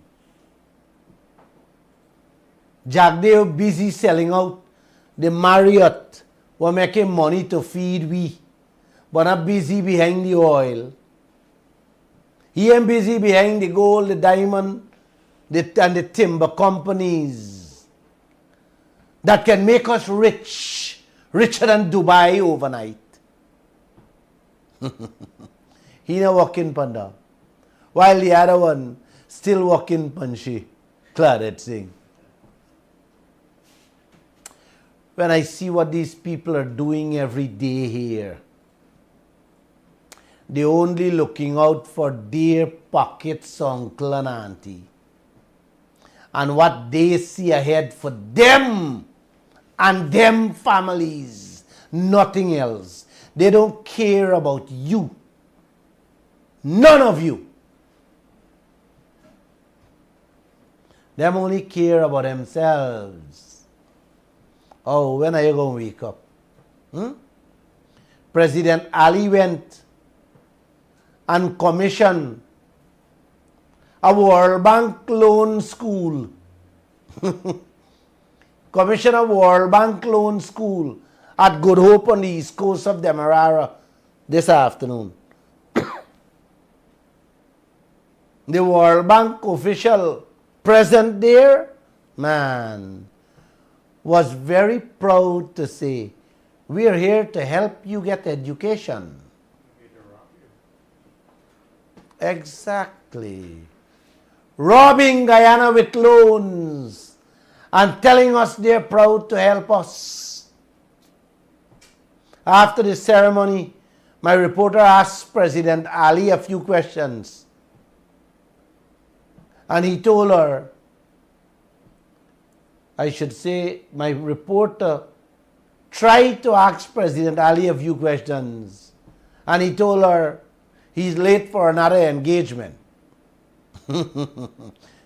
Jagdeo busy selling out the Marriott, were making money to feed we, but not busy behind the oil. He ain't busy behind the gold, the diamond, and the timber companies that can make us rich. Richer than Dubai overnight. He not working panda. While the other one still working panshi. Claret Singh. When I see what these people are doing every day here, they only looking out for their pockets, uncle and auntie. And what they see ahead for them and them families, nothing else. They don't care about you. None of you. Them only care about themselves. Oh, when are you going to wake up? President Ali went and commissioned a World Bank loan school. Commission a World Bank loan school at Good Hope on the east coast of Demerara this afternoon. The World Bank official present there, man, was very proud to say, we are here to help you get education. Exactly. Robbing Guyana with loans and telling us they're proud to help us. After the ceremony, my reporter asked President Ali a few questions. And he told her, I should say, my reporter tried to ask President Ali a few questions. And he told her he's late for another engagement.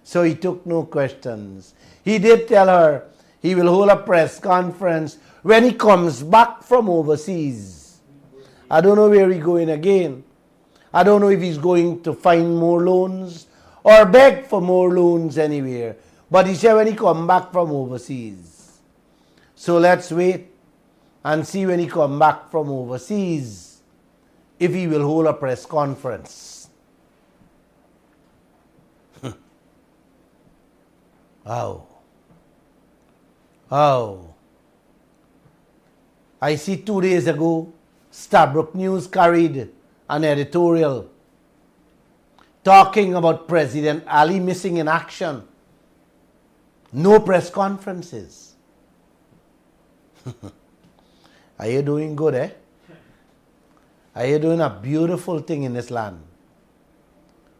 So he took no questions. He did tell her he will hold a press conference when he comes back from overseas. I don't know where he's going again. I don't know if he's going to find more loans or beg for more loans anywhere. But he said when he come back from overseas. So let's wait and see when he come back from overseas if he will hold a press conference. Wow. Oh. I see 2 days ago, Stabroek News carried an editorial talking about President Ali missing in action. No press conferences. Are you doing good, eh? Are you doing a beautiful thing in this land?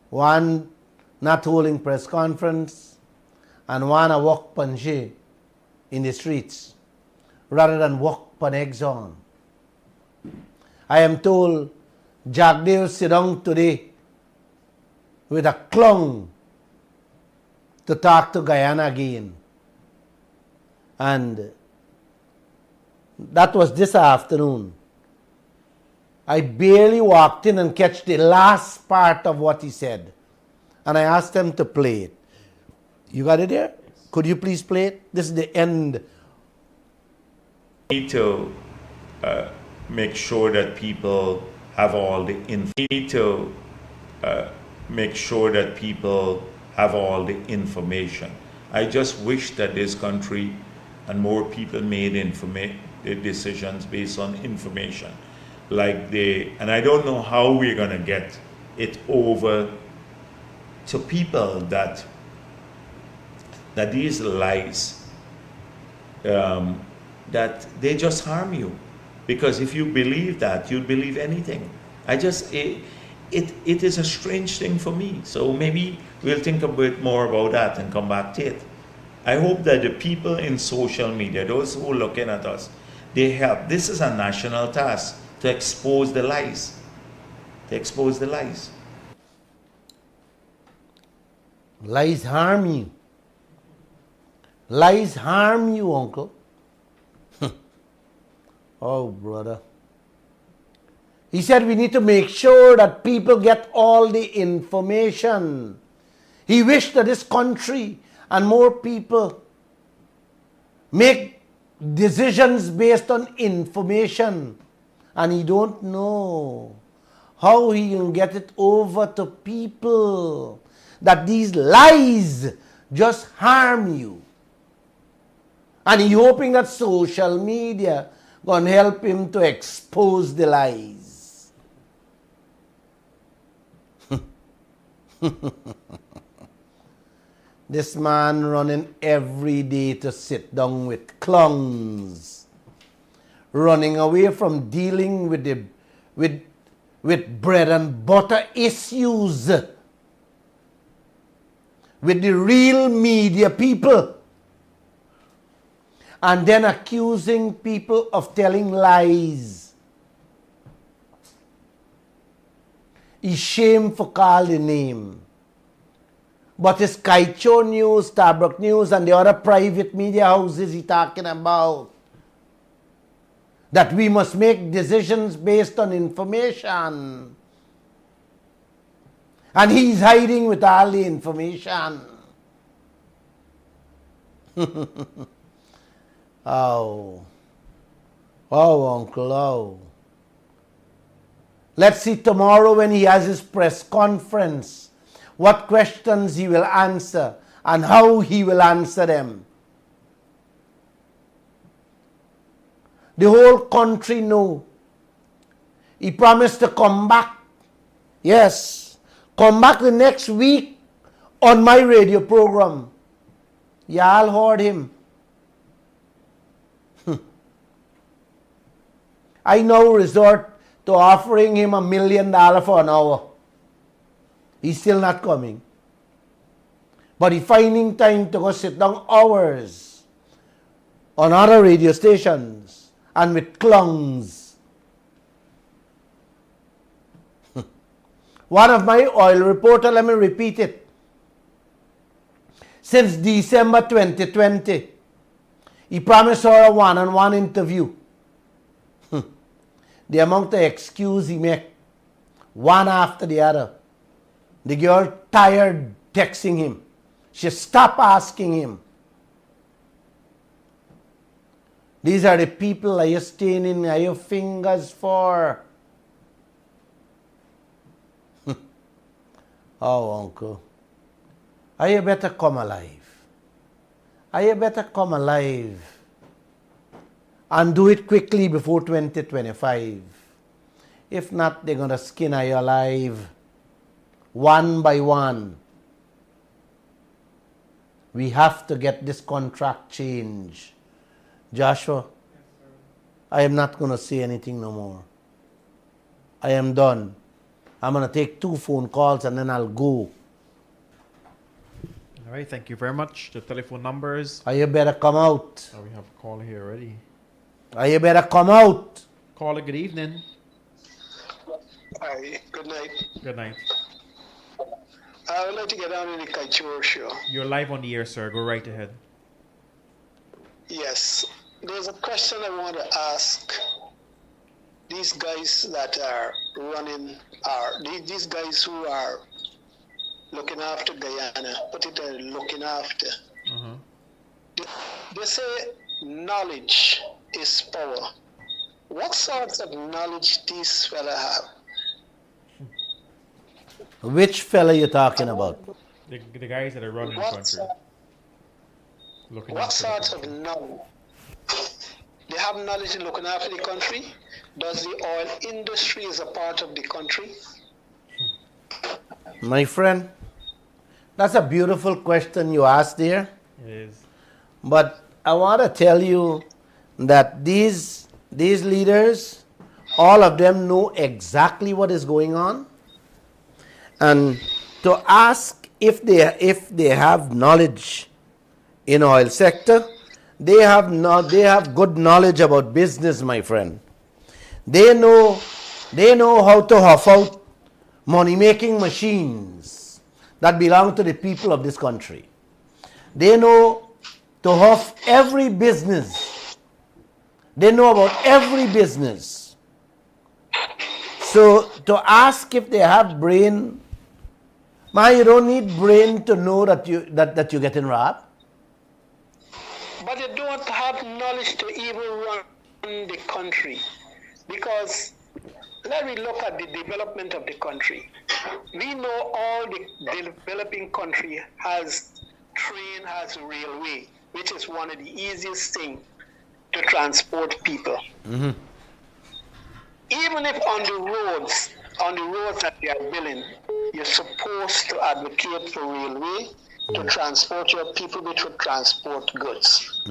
One not holding press conference and one a walk panche in the streets rather than walk pan exon. I am told Jack Dale sit down today with a clown to talk to Guyana again. And that was this afternoon. I barely walked in and catch the last part of what he said. And I asked them to play it. You got it there? Could you please play it? This is the end. Need to make sure that people have all the information. I just wish that this country and more people made decisions based on information. And I don't know how we're going to get it over to people that these lies, that they just harm you. Because if you believe that, you'll believe anything. It is a strange thing for me. So maybe we'll think a bit more about that and come back to it. I hope that the people in social media, those who are looking at us, they help. This is a national task to expose the lies. Lies harm you. Lies harm you, uncle. Oh, brother. He said we need to make sure that people get all the information. He wished that this country and more people make decisions based on information. And he don't know how he can get it over to people that these lies just harm you. And he hoping that social media gonna help him to expose the lies. This man running every day to sit down with clowns, running away from dealing with bread and butter issues with the real media people, and then accusing people of telling lies. He's shameful to call the name. But it's Kaieteur News, Tabrook News, and the other private media houses he's talking about. That we must make decisions based on information. And he's hiding with all the information. Oh, uncle, oh. Let's see tomorrow when he has his press conference, what questions he will answer and how he will answer them. The whole country know. He promised to come back. Yes, come back the next week on my radio program. Y'all heard him. I now resort to offering him $1 million for an hour. He's still not coming. But he's finding time to go sit down hours on other radio stations and with clowns. One of my oil reporters, let me repeat it. Since December 2020, he promised her a one-on-one interview. The amount of excuse he make, one after the other. The girl tired texting him. She stopped asking him. These are the people that you're staining your fingers for. Oh, uncle. You better come alive. You better come alive. And do it quickly before 2025. If not, they're going to skin you alive. One by one. We have to get this contract changed. Joshua, I am not going to say anything no more. I am done. I'm going to take 2 phone calls and then I'll go. All right, thank you very much. The telephone numbers. You better come out. Oh, we have a call here already. You better come out. Caller, good evening. Hi, good night. Good night. I would like to get on in the Kaieteur show. You're live on the air, sir. Go right ahead. Yes, there's a question I want to ask. These guys that are running, these guys who are looking after Guyana, put it there, looking after. They say knowledge is power. What sorts of knowledge these fella have? Which fella you talking about? The guys that are running the country. What sorts of knowledge? They have knowledge in looking after the country? Does the oil industry is a part of the country? My friend, that's a beautiful question you asked there. It is. But I want to tell you that these leaders, all of them know exactly what is going on. And to ask if they have knowledge in oil sector, they have good knowledge about business, my friend. They know how to huff out money-making machines that belong to the people of this country. They know to huff every business. They know about every business. So to ask if they have brain, man, you don't need brain to know that you're getting robbed. But they don't have knowledge to even run the country. Because let me look at the development of the country. We know all the developing country has train, has railway, which is one of the easiest things to transport people. Even if on the roads that they are building, you're supposed to advocate for railway to transport your people, which would transport goods.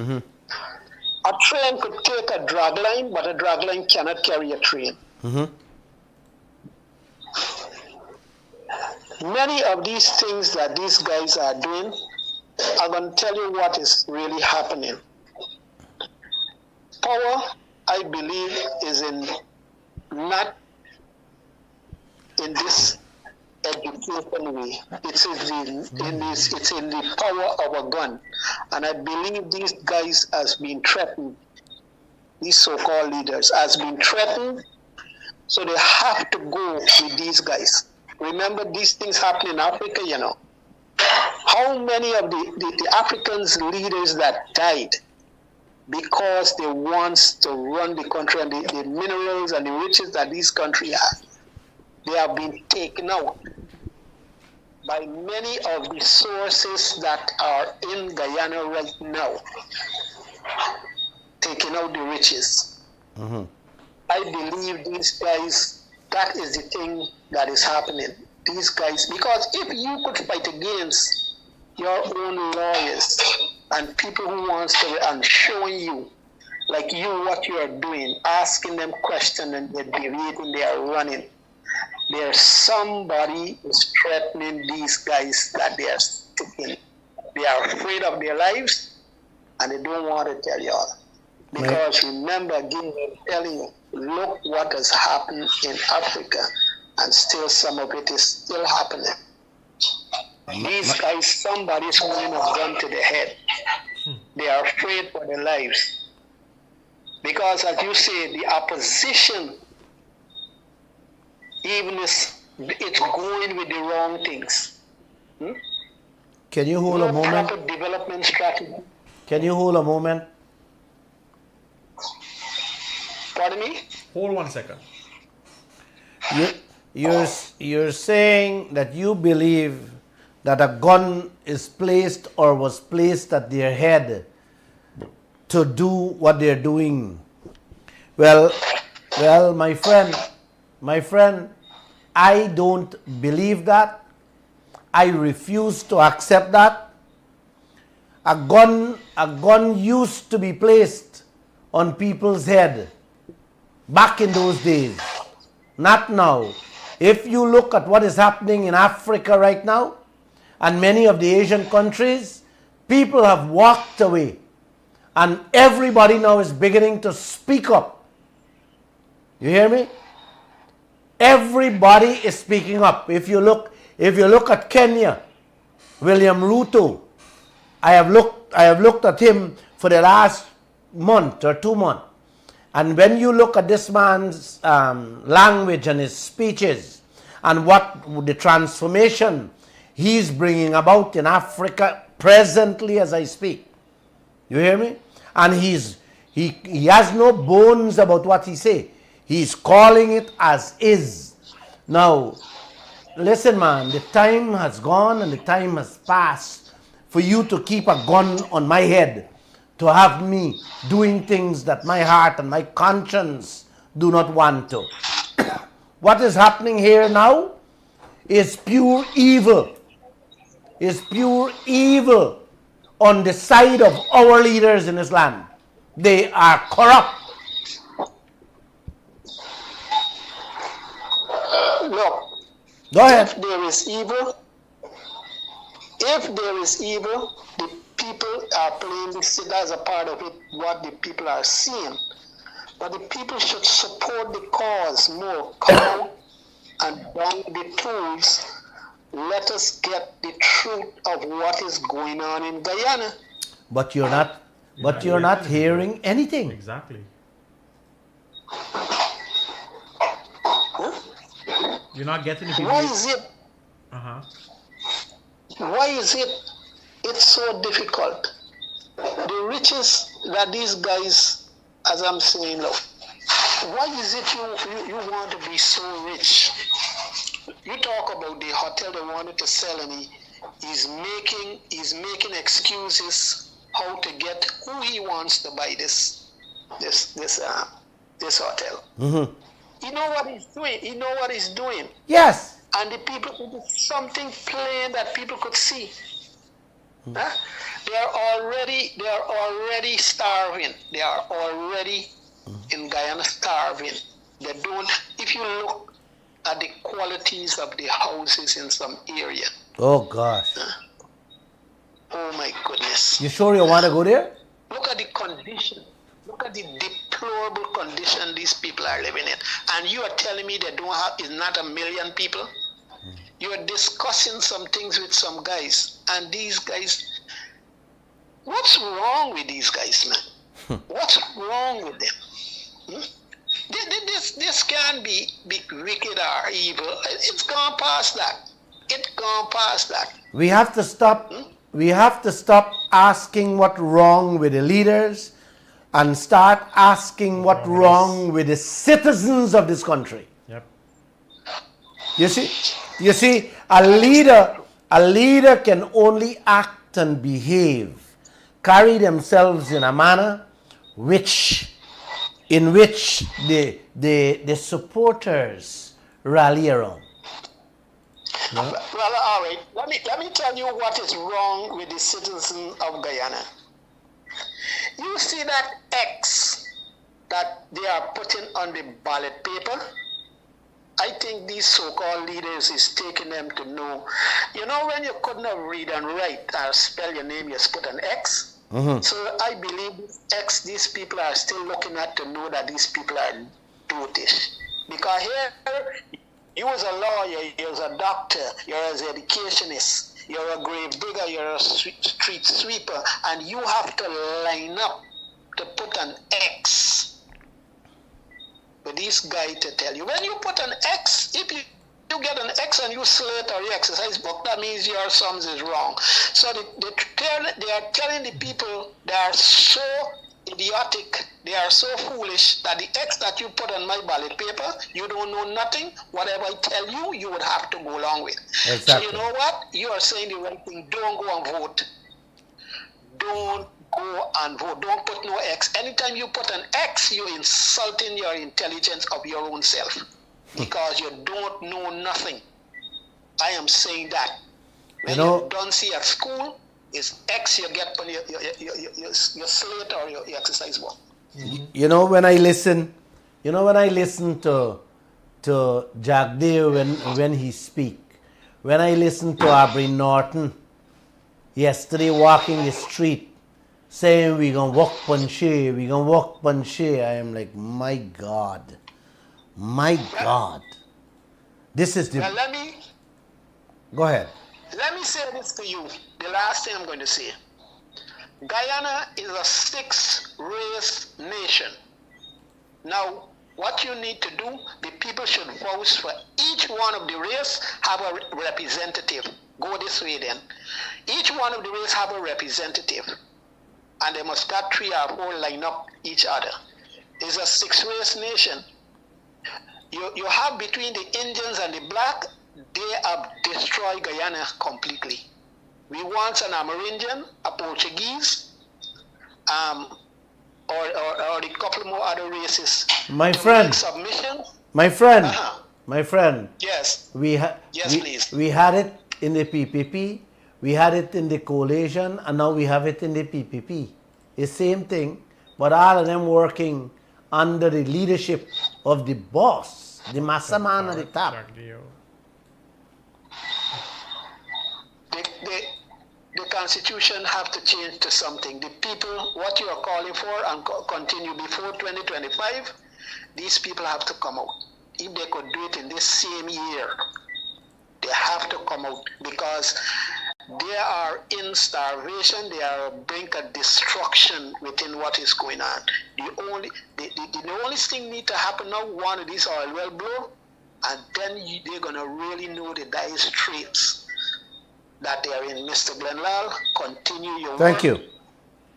A train could take a drag line, but a drag line cannot carry a train. Many of these things that these guys are doing, I'm going to tell you what is really happening. Power, I believe, is not in this education way. It's in the power of a gun. And I believe these guys has been threatened, these so-called leaders has been threatened, so they have to go with these guys. Remember, these things happen in Africa, you know. How many of the Africans leaders that died because they want to run the country and the minerals and the riches that this country has, they have been taken out by many of the sources that are in Guyana right now, taking out the riches. I believe these guys, that is the thing that is happening. These guys, because if you could fight against your own lawyers and people who wants to, and showing you, like you, what you are doing, asking them questions and they're debating, they are running. There's somebody is threatening these guys that they are sticking. They are afraid of their lives and they don't want to tell y'all. Because remember, again, I'm telling you, look what has happened in Africa, and still some of it is still happening. These guys, somebody's holding a gun to the head. They are afraid for their lives. Because as you say, the opposition, even it's going with the wrong things. Can you hold a moment? Proper development strategy. Can you hold a moment? Pardon me? Hold 1 second. You're saying that you believe that a gun is placed or was placed at their head to do what they're doing. Well, my friend, I don't believe that. I refuse to accept that. A gun used to be placed on people's head back in those days, not now. If you look at what is happening in Africa right now and many of the Asian countries, people have walked away and everybody now is beginning to speak up. You hear me? Everybody is speaking up. If you look at Kenya, William Ruto, I have looked at him for the last month or 2 months. And when you look at this man's language and his speeches and what the transformation he's bringing about in Africa presently as I speak, you hear me? And he has no bones about what he say. He's calling it as is. Now, listen, man, the time has gone and the time has passed for you to keep a gun on my head, to have me doing things that my heart and my conscience do not want to. What is happening here now is pure evil. Is pure evil on the side of our leaders in this land. They are corrupt. Look, Go ahead. if there is evil, the people are playing this as a part of it, what the people are seeing. But the people should support the cause more. Come out and bring the tools. Let us get the truth of what is going on in Guyana. But you're not hearing anything. Exactly. You're not getting the Why is it? Uh-huh. Why is it? It's so difficult. The riches that these guys, as I'm saying, look, why is it you want to be so rich? You talk about the hotel they wanted to sell, and he's making excuses how to get who he wants to buy this hotel. Mm-hmm. You know what he's doing. You know what he's doing. Yes. And the people, something plain that people could see. Huh? They are already starving. They are already in Guyana starving. They don't. If you look at the qualities of the houses in some area. Oh gosh. Oh my goodness. You sure you want to go there? Look at the condition. Look at the deplorable condition these people are living in. And you are telling me they don't have, is not 1 million people? You are discussing some things with some guys. And these guys, what's wrong with these guys, man? What's wrong with them? This can't be wicked or evil. It's gone past that. It's gone past that. We have to stop. We have to stop asking what's wrong with the leaders and start asking what's wrong with the citizens of this country. Yep. You see, a leader can only act and behave, carry themselves in a manner in which the supporters rally around. No? Well, all right. Let me tell you what is wrong with the citizens of Guyana. You see that X that they are putting on the ballot paper? I think these so-called leaders is taking them to know. You know, when you couldn't have read and write or spell your name, you just put an X. Mm-hmm. So I believe X, these people are still looking at to know that these people are dotish. Because here, you as a lawyer, you're a doctor, you're an educationist, you're a grave digger, you're a street sweeper, and you have to line up to put an X for this guy to tell you. When you put an X, if you get an X and you slate or your exercise book, that means your sums is wrong. So they are telling the people they are so idiotic, they are so foolish that the X that you put on my ballot paper, you don't know nothing. Whatever I tell you, you would have to go along with. Exactly. So you know what? You are saying the right thing. Don't go and vote. Don't go and vote. Don't put no X. Anytime you put an X, you're insulting your intelligence of your own self. Because you don't know nothing. I am saying that. When you don't see at school, it's X you get on your slate or your exercise book. You know, when I listen You know, when I listen to Jagdev when he speak, when I listen to Aubrey Norton yesterday walking the street saying we gonna walk Panche, I am like, my God. This is the... Now Go ahead. let me say this to you. The last thing I'm going to say. Guyana is a 6-race nation. Now, what you need to do, the people should vote for each one of the race have a representative. Go this way then. Each one of the race have a representative. And they must start 3 or 4 line up each other. It's a 6-race nation. You have between the Indians and the black, they have destroyed Guyana completely. We want an Amerindian, a Portuguese, or a couple more other races. My friend. Submission. My friend. Uh-huh. My friend. Yes. Please. We had it in the PPP, we had it in the coalition, and now we have it in the PPP. It's the same thing, but all of them working under the leadership of the boss, the master man at the top. The constitution have to change to something. The people, what you are calling for and continue before 2025, these people have to come out. If they could do it in this same year, they have to come out because they are in starvation, they are a brink of destruction within what is going on. The only thing need to happen now, one of these oil well blow, and then they're going to really know the dire straits that they are in. Mr. Glenn Lall, continue your work. Thank you.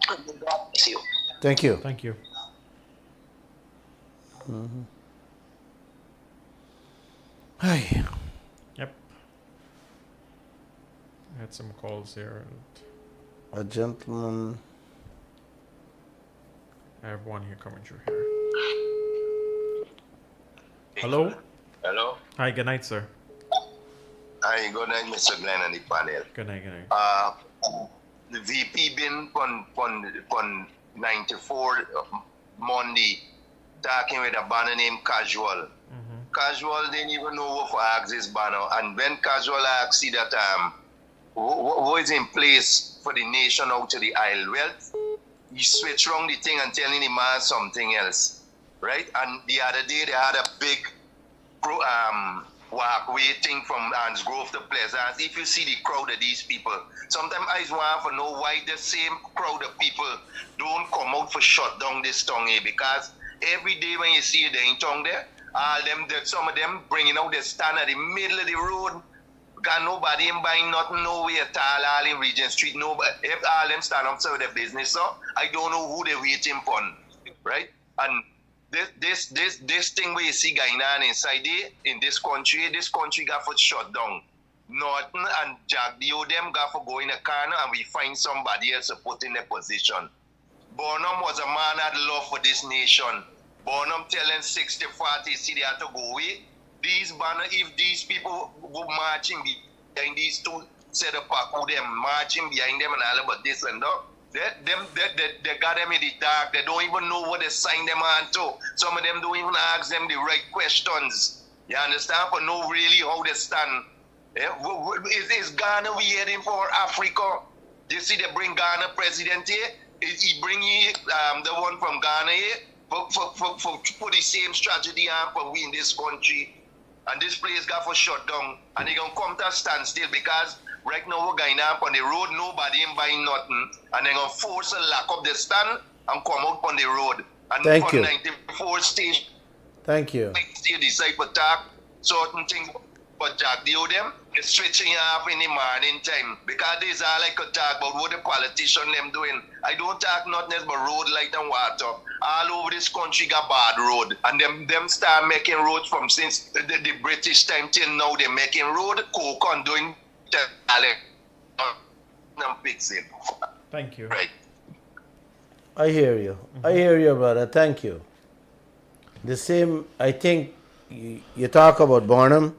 And God bless you. Thank you. Thank you. Mm-hmm. Yep. I had some calls here. A gentleman. I have one here coming through here. Hello? Hello? Hi, good night, sir. Hi, good night, Mr. Glenn and the panel. Good night. The VP been on 94 Monday talking with a banner named Casual. Casual didn't even know what for ask this banner. And when Casual asked see that what is in place for the nation out to the isle, well, he switched around the thing and telling the man something else, right? And the other day they had a big walkway thing from Hansgrove to Pleasance. If you see the crowd of these people, sometimes I just want to know why the same crowd of people don't come out for shut down this tongue here, because every day when you see the tongue there, some of them bringing out the stand at the middle of the road. Got nobody in buying nothing, nowhere at all in Regent Street. Nobody, if all them stand up to their business, so I don't know who they're waiting for, right? And this thing where you see Guyana inside there, in this country got for shut down. Norton and Jack Dio them got for go in a corner and we find somebody else to put in a position. Bonham was a man that love for this nation. Bonham telling 60-40, see they have to go away. If these people go marching behind these two set of pack who them marching behind them and all about this and that, they got them in the dark. They don't even know what they sign them on to. Some of them don't even ask them the right questions. You understand? For know really how they stand. Yeah? Is Ghana we heading for Africa? You see they bring Ghana president here. He bring the one from Ghana here for the same strategy on for we in this country. And this place got for shut down. And they gonna come to a standstill because right now we're going up on the road, nobody ain't buying nothing. And they're gonna force a lock up the stand and come out on the road. And Thank from you. 94 stage, Thank you. they decide to talk certain things. But Jack Dio them is switching off in the morning time. Because these are like a talk about what the politician them doing. I don't talk nothing else but road, light and water. All over this country got bad road. And them start making roads from since the British time till now. They're making road, coke on doing fixing. Thank you. Right. I hear you. I hear you, brother. Thank you. The same, I think, you talk about Bonham,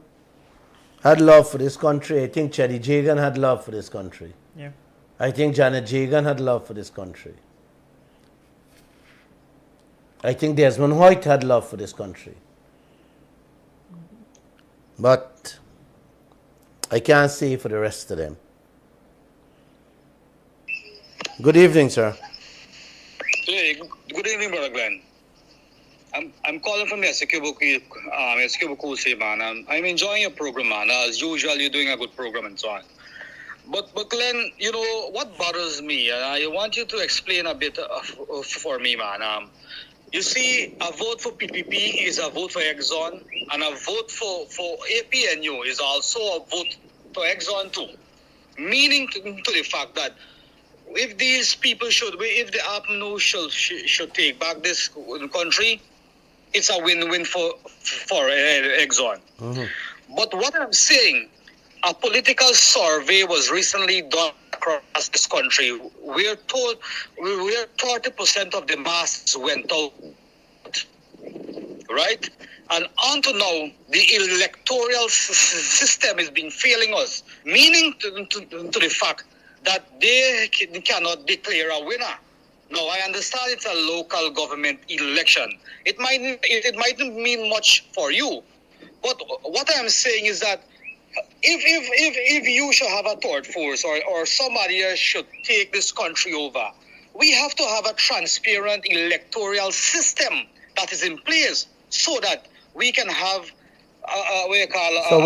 had love for this country. I think Chetty Jagan had love for this country. Yeah. I think Janet Jagan had love for this country. I think Desmond Hoyt had love for this country. But I can't say for the rest of them. Good evening, sir. Hey, good evening, Brother Glenn. I'm calling from Essequibo, man. I'm enjoying your program, man. As usual, you're doing a good program and so on. But Glenn, you know, what bothers me, and I want you to explain a bit for me, man. You see, a vote for PPP is a vote for Exxon, and a vote for APNU is also a vote for Exxon too. Meaning to the fact that if these people if the APNU should take back this country, it's a win-win for Exxon. Mm-hmm. But what I'm saying, a political survey was recently done across this country. We're told 30% of the masses went out, right? And until now, the electoral system has been failing us, meaning to the fact that they cannot declare a winner. Now, I understand it's a local government election. It mightn't mean much for you, but what I'm saying is that if you should have a third force or somebody else should take this country over, we have to have a transparent electoral system that is in place so that we can have So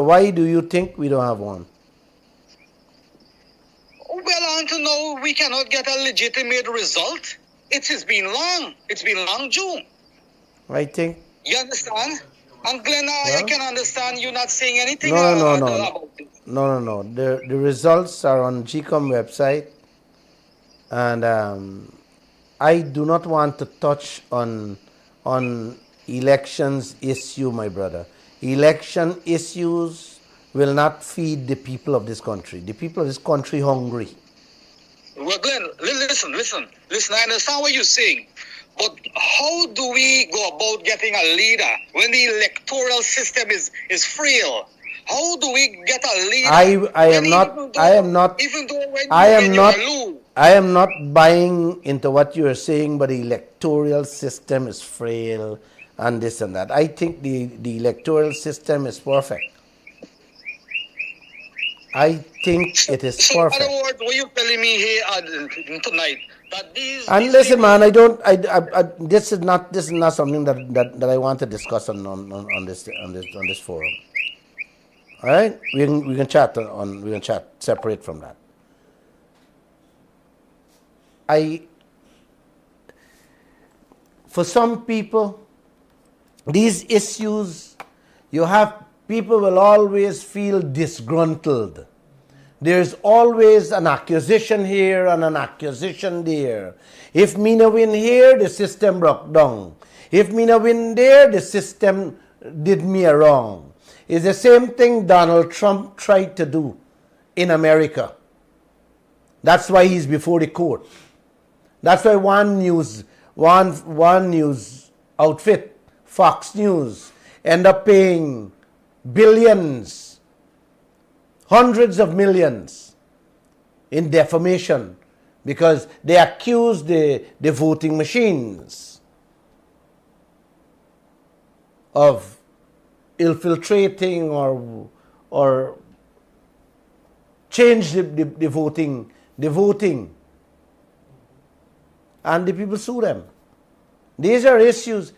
why do you think we don't have one? Well, until now, we cannot get a legitimate result. It has been long. It's been long, June. I think. You understand? And Glenn, I can understand you not saying anything No. about it. No. The results are on GCOM website. And I do not want to touch on elections issue, my brother. Election issues will not feed the people of this country. The people of this country hungry. Well, Glenn, listen. I understand what you're saying. But how do we go about getting a leader when the electoral system is frail? How do we get a leader? I am not buying into what you are saying, but the electoral system is frail and this and that. I think the electoral system is perfect. I think it is perfect. In other words, what you telling me here tonight that these listen, man, this is not something that I want to discuss on this forum. All right, we can chat separate from that. For some people, these issues, people will always feel disgruntled. There's always an accusation here and an accusation there. If me no win here, the system broke down. If me no win there, the system did me a wrong. It's the same thing Donald Trump tried to do in America. That's why he's before the court. That's why one news outfit, Fox News, end up paying billions, hundreds of millions in defamation because they accuse the voting machines of infiltrating or change the voting, and the people sue them. These are issues.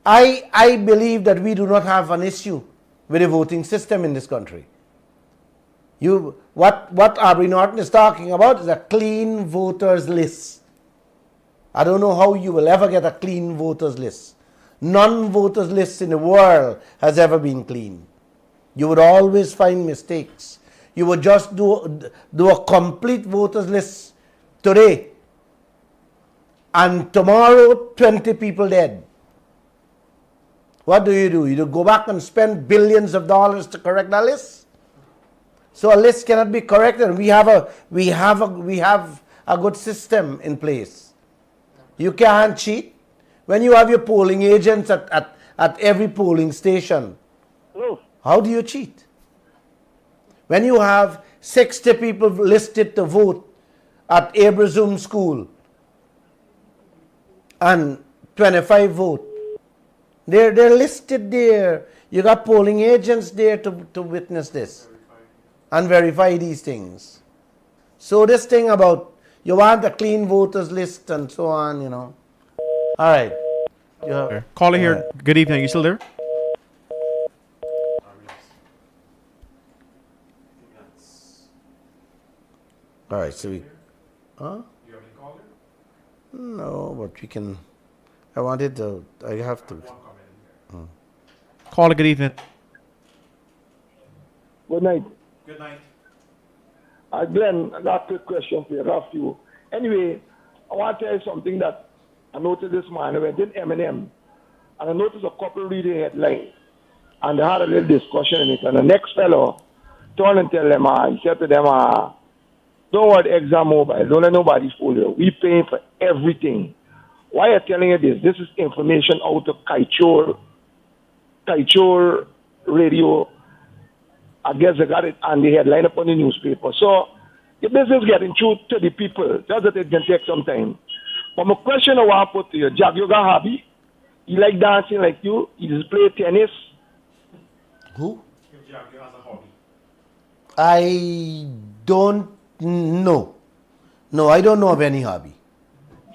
I believe that we do not have an issue with the voting system in this country. What Aubrey Norton is talking about is a clean voters list. I don't know how you will ever get a clean voters list. Non-voters list in the world has ever been clean. You would always find mistakes. You would just do a complete voters list today, and tomorrow 20 people dead. What do? You go back and spend billions of dollars to correct that list? So a list cannot be corrected. We have a good system in place. You can't cheat. When you have your polling agents at every polling station, how do you cheat? When you have 60 people listed to vote at Abrazum School and 25 vote. They're listed there. You got polling agents there to witness this and verify these things. So this thing about you want a clean voters list and so on, you know. All right. Caller here. Good evening. Are you still there? All right. So we. Huh? You have any caller? No, but we can. I wanted to. I have to. Caller. Good evening. Good night. Good night. Glenn, I got a quick question for you. I got a few. Anyway, I want to tell you something that I noticed this morning. I went in M&M, and I noticed a couple reading headline, and they had a little discussion in it. And the next fellow turned and tell them, he said to them, don't worry, ExxonMobil, don't let nobody fool you. We paying for everything. Why I'm telling you this? This is information out of Kaieteur Radio. I guess they got it on the headline up on the newspaper. So if this is getting through to the people, just that it can take some time. But my question I want to put to you, Jack, you got a hobby? He like dancing like you? He just play tennis? Who? Jack, you have a hobby. I don't know. No, I don't know of any hobby.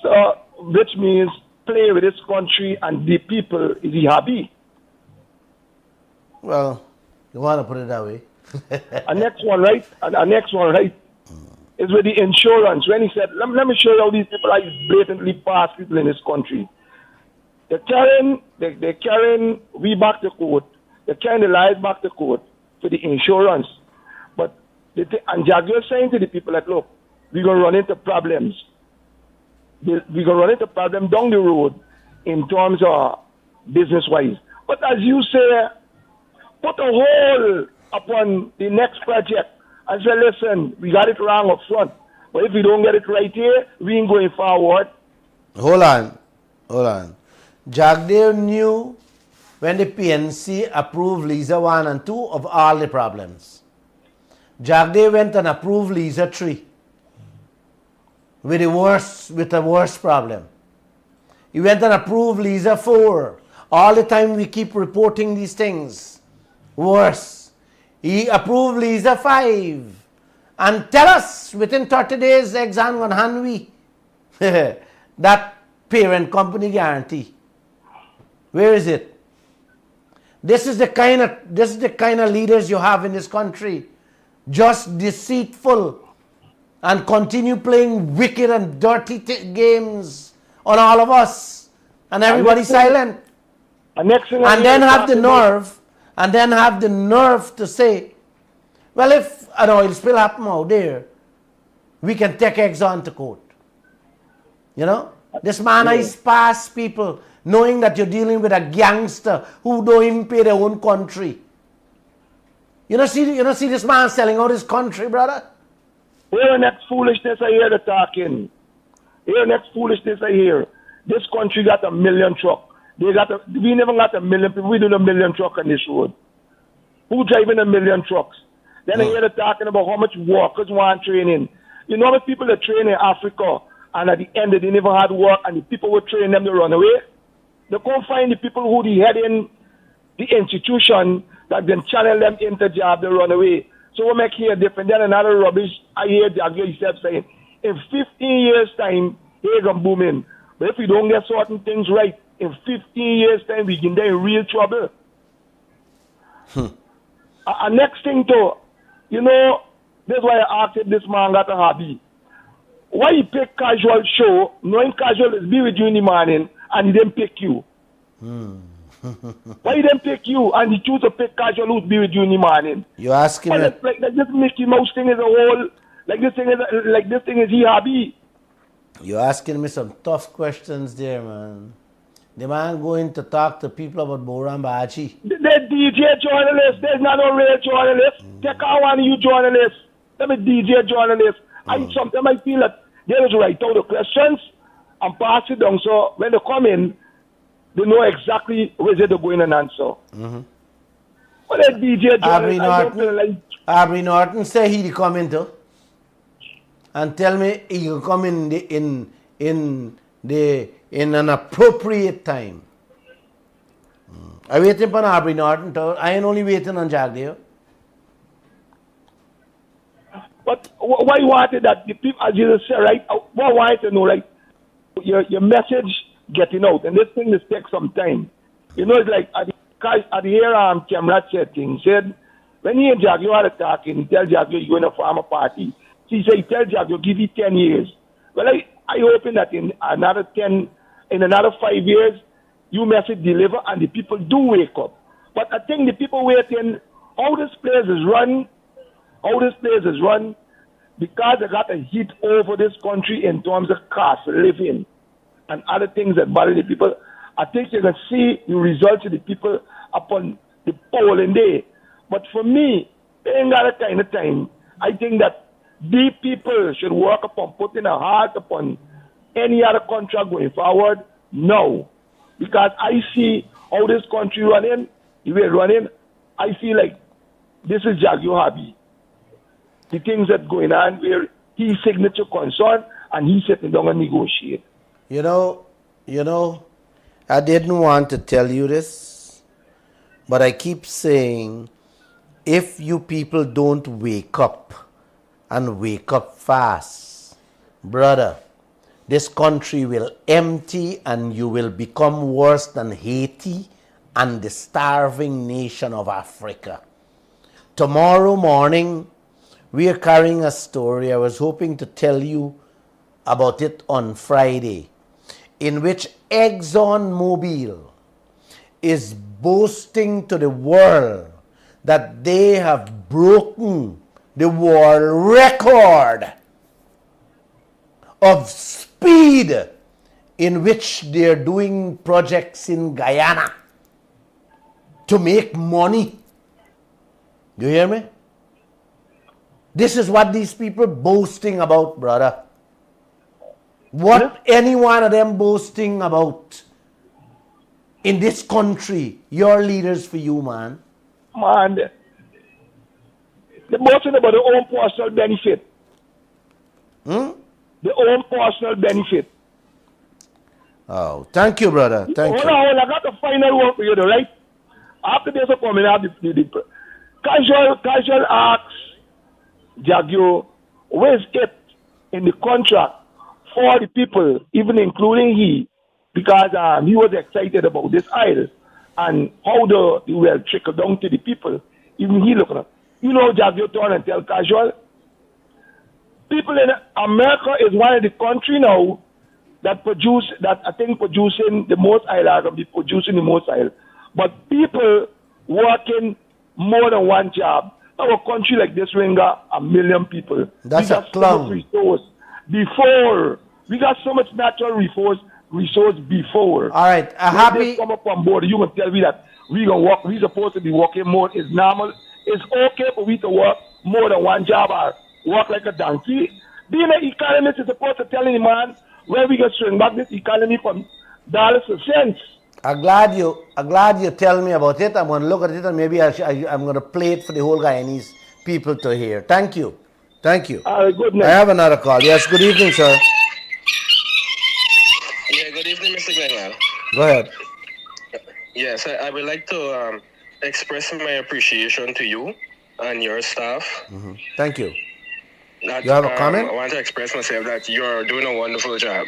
So, which means play with this country and the people is the hobby. Well, you want to put it that way. Our next one, right? Is with the insurance. When he said, let me show you how these people are blatantly past people in this country. They're carrying we back to court. They're carrying the lies back to court for the insurance. But and Jaguar is saying to the people that, look, we're going to run into problems. We're going to run into problems down the road in terms of business-wise. But as you say, put a hold upon the next project and say, listen, we got it wrong up front. But if we don't get it right here, we ain't going forward. Hold on. Jagdev knew when the PNC approved Lisa 1 and 2 of all the problems. Jagdev went and approved Lisa 3 with the worst problem. He went and approved Lisa 4. All the time we keep reporting these things. Worse. He approved Lisa 5. And tell us within 30 days, Exxon going to hand we that parent company guarantee. Where is it? This is the kind of leaders you have in this country. Just deceitful and continue playing wicked and dirty games on all of us. And everybody silent. And then have the nerve to say, well, if an oil spill happen out there, we can take Exxon to court. You know? This man is past people, knowing that you're dealing with a gangster who don't even pay their own country. You don't see this man selling out his country, brother? Here the next foolishness I hear the talking. Here next foolishness I hear. This country got 1 million truck. We never got 1 million people. We do 1 million truck on this road. Who driving 1 million trucks? Then I hear the talking about how much workers want training. You know how many people that train in Africa and at the end they never had work and the people who train them to run away? They can't find the people who they head in the institution that then channel them into job, they run away. So we make here different. Then another rubbish I hear Jagger himself saying, in 15 years' time, here going booming. But if we don't get certain things right, in 15 years' time, we can get in real trouble. Next thing too, you know, that's why I asked if this man got a hobby. Why he pick casual show, knowing casual is be with you in the morning, and he didn't pick you? Why he didn't pick you and he choose to pick casual who's be with you in the morning? You ask him. Like this Mickey Mouse thing is a whole, like this thing is he hobby. You're asking me some tough questions there, man. The man going to talk to people about Boran Bachi. The DJ journalist, there's not a real journalist. Take out one of you journalists. Let me DJ journalist. Sometimes I feel that they just write out the questions and pass it down. So when they come in, they know exactly where they're going and answer. But that DJ journalist, Aubrey Norton say he come into and tell me he will come in in an appropriate time. I waiting for Aubrey Norton. I ain't only waiting on Jack there. But why you wanted that the people, as you say, right? What I wanted to know, right? Your message getting out, and this thing this takes some time. You know, it's like at the air camera said thing. Said when he and Jack are talking, he tell Jack you're going to farm a party. He said he tell Jack give you 10 years. Well, I hoping that in another 5 years, you message deliver and the people do wake up. But I think the people waiting, how this place is run, because they got a hit over this country in terms of cost of living and other things that bother the people. I think you can see the results of the people upon the polling day. But for me, they ain't got a kind of time. I think that the people should work upon putting a heart upon any other contract going forward now. Because I see how this country running, the way it's running, I feel like this is Jagio Habi. The things that going on where his signature concern and he's sitting down and negotiate. You know, I didn't want to tell you this, but I keep saying, if you people don't wake up and wake up fast, brother, this country will empty and you will become worse than Haiti and the starving nation of Africa. Tomorrow morning, we are carrying a story. I was hoping to tell you about it on Friday, in which ExxonMobil is boasting to the world that they have broken the world record of speed in which they're doing projects in Guyana to make money. You hear me? This is what these people boasting about, brother. What any one of them boasting about in this country, your leaders for you, man. Man, they're boasting about their own personal benefit. Their own personal benefit. Oh, thank you, brother. Thank you. Hold on, I got the final word for you, though, right? After this, I'm coming out the casual asks Jagio, where's it in the contract for the people, even including he, because he was excited about this isle and how the will trickle down to the people. Even he looking at, Jagio turn and tell casual, people in America is one of the country now that I think producing the most oil are going to be producing the most oil. But people working more than one job. Our country like this, we got 1 million people. That's a clown. Before, we got so much natural resource before. All right, when they come up on board, you can tell me that we gonna work. We supposed to be working more. It's normal. It's okay for we to work more than one job or work like a donkey. Being an economist is supposed to tell any man where we can swing back this economy from dollars to cents. I'm glad you tell me about it. I'm going to look at it and maybe I'm going to play it for the whole Guyanese people to hear. Thank you. Good night. I have another call. Yes, good evening, sir. Yeah, good evening, Mr. Glenn. Go ahead. Yes, I would like to express my appreciation to you and your staff. Mm-hmm. Thank you. You have a comment? I want to express myself that you're doing a wonderful job.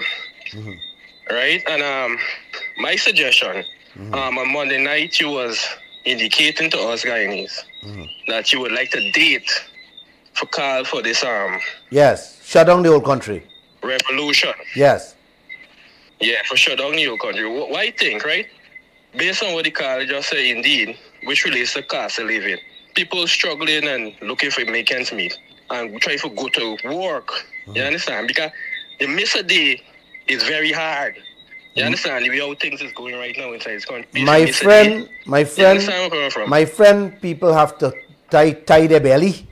Mm-hmm. Right? And my suggestion, on Monday night, you was indicating to us Guyanese that you would like to date for call for this yes, shut down the whole country. Revolution. Yes. Yeah, for shut down the whole country. What I think, right? Based on what the call just say, indeed, which relates to cost of living. People struggling and looking for make ends meet and try to go to work. You understand? Because the miss a day is very hard. You understand the way how things is going right now inside this country. My friend, people have to tie their belly.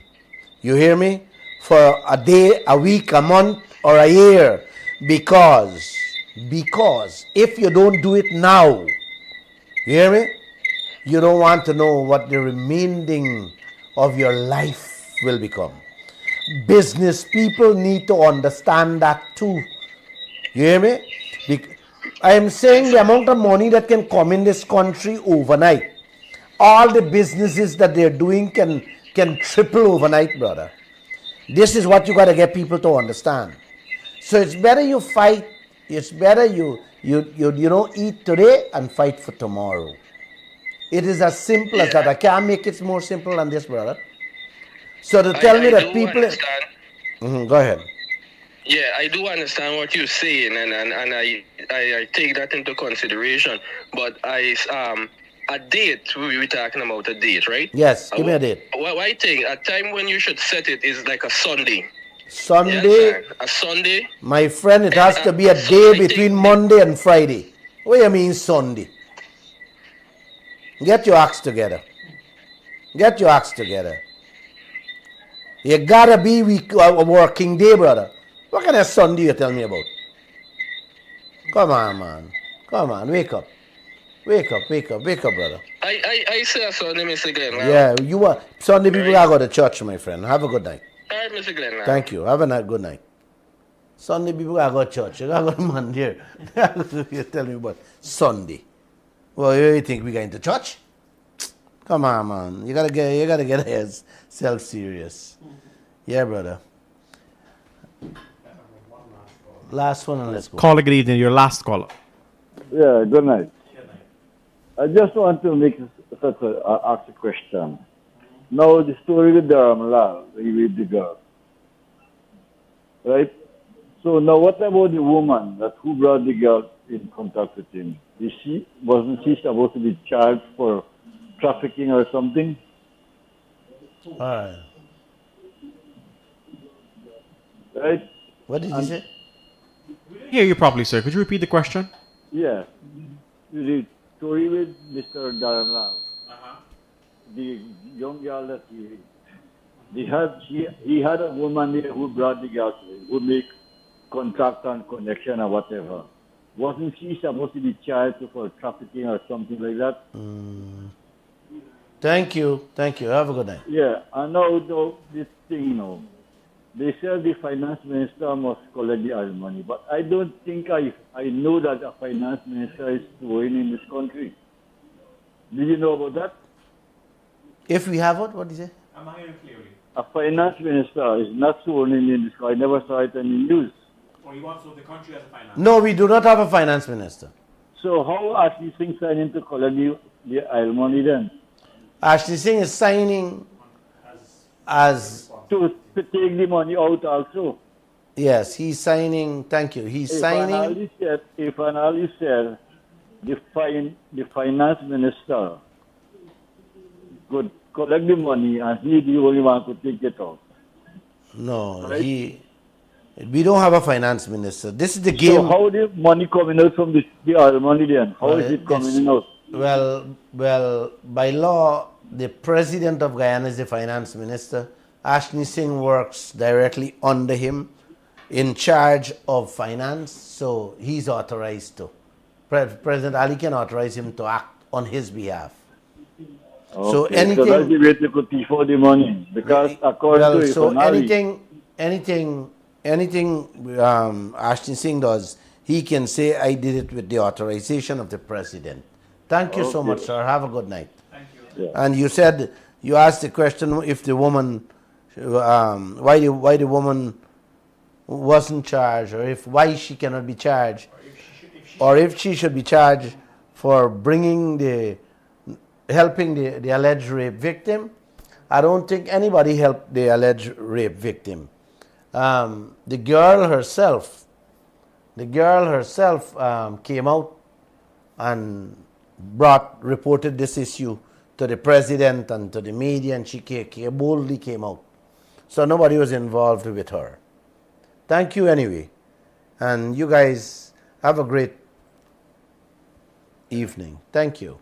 You hear me? For a day, a week, a month, or a year. Because if you don't do it now, you hear me? You don't want to know what the remaining of your life will become. Business people need to understand that too. You hear me? I am saying the amount of money that can come in this country overnight. All the businesses that they're doing can triple overnight, brother. This is what you got to get people to understand. So it's better you fight. It's better you don't eat today and fight for tomorrow. It is as simple as that. I can't make it more simple than this, brother. So to tell me that people... Go ahead. Yeah, I do understand what you're saying, and I take that into consideration. But a date, we're talking about a date, right? Yes, give me a date. What I think, a time when you should set it is like a Sunday. Sunday? Yes, a Sunday? My friend, it has to be a day between Monday and Friday. What do you mean Sunday? Get your acts together. Get your acts together. You gotta be a working day, brother. What kind of Sunday you tell me about? Come on, man. Come on, wake up. Wake up, brother. I say a Sunday, Mr. Glenn. Yeah, you are. Sunday people gotta go to church, my friend. Have a good night. All right, Mr. Glenn. Thank you. Have a good night. Sunday people gotta go to church. You gotta go to Monday. You tell me about Sunday. Well, you think we going to church? Come on, man. You gotta get yourself serious. Yeah, brother. Last one and let's go. Caller, good evening. Your last caller. Yeah, good night. I just want to ask a question. Now, the story with Lall, with the girl. Right? So now what about the woman who brought the girl in contact with him? Wasn't she supposed to be charged for trafficking or something? All right. Right? What did you say? Hear you properly, sir. Could you repeat the question? Yeah. The story with Mr. Lall. The young girl that he had a woman there who brought the girl to him, who make contract and connection or whatever. Wasn't she supposed to be charged for trafficking or something like that? Thank you. Have a good night. Yeah, I know this thing, They say the finance minister must collect the oil money, but I don't think I know that a finance minister is sworn in this country. Did you know about that? If we have what did you say? I'm not hearing clearly. A finance minister is not sworn in this country. I never saw it in the news. Or you want to the country as a finance? No, we do not have a finance minister. So how are these things signing to collect the oil money then? Ashley Singh is signing as to take the money out also. Yes, he's signing. Thank you. He's signing. If analyst said the finance minister could collect the money and he the only one could take it out. No, right? We don't have a finance minister. This is the game. So how the money coming out from the oil money then? How is it coming out? Well, by law, the president of Guyana is the finance minister. Ashley Singh works directly under him, in charge of finance, so he's authorized to. President Ali can authorize him to act on his behalf. Okay, so anything. So that's the way to put for the money, because according to so anything Ashley Singh does, he can say, I did it with the authorization of the president. Thank you so much, sir. Have a good night. Thank you. Yeah. And you asked the question if the woman, why the woman wasn't charged, or why she cannot be charged, or if she should be charged for helping the alleged rape victim. I don't think anybody helped the alleged rape victim. The girl herself came out and reported this issue to the president and to the media, and she boldly came out. So nobody was involved with her. Thank you anyway. And you guys have a great evening. Thank you.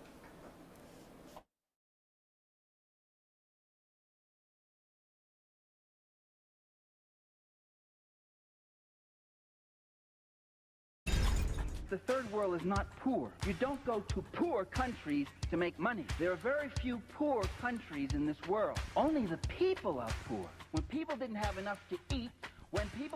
The third world is not poor. You don't go to poor countries to make money. There are very few poor countries in this world. Only the people are poor. When people didn't have enough to eat, when people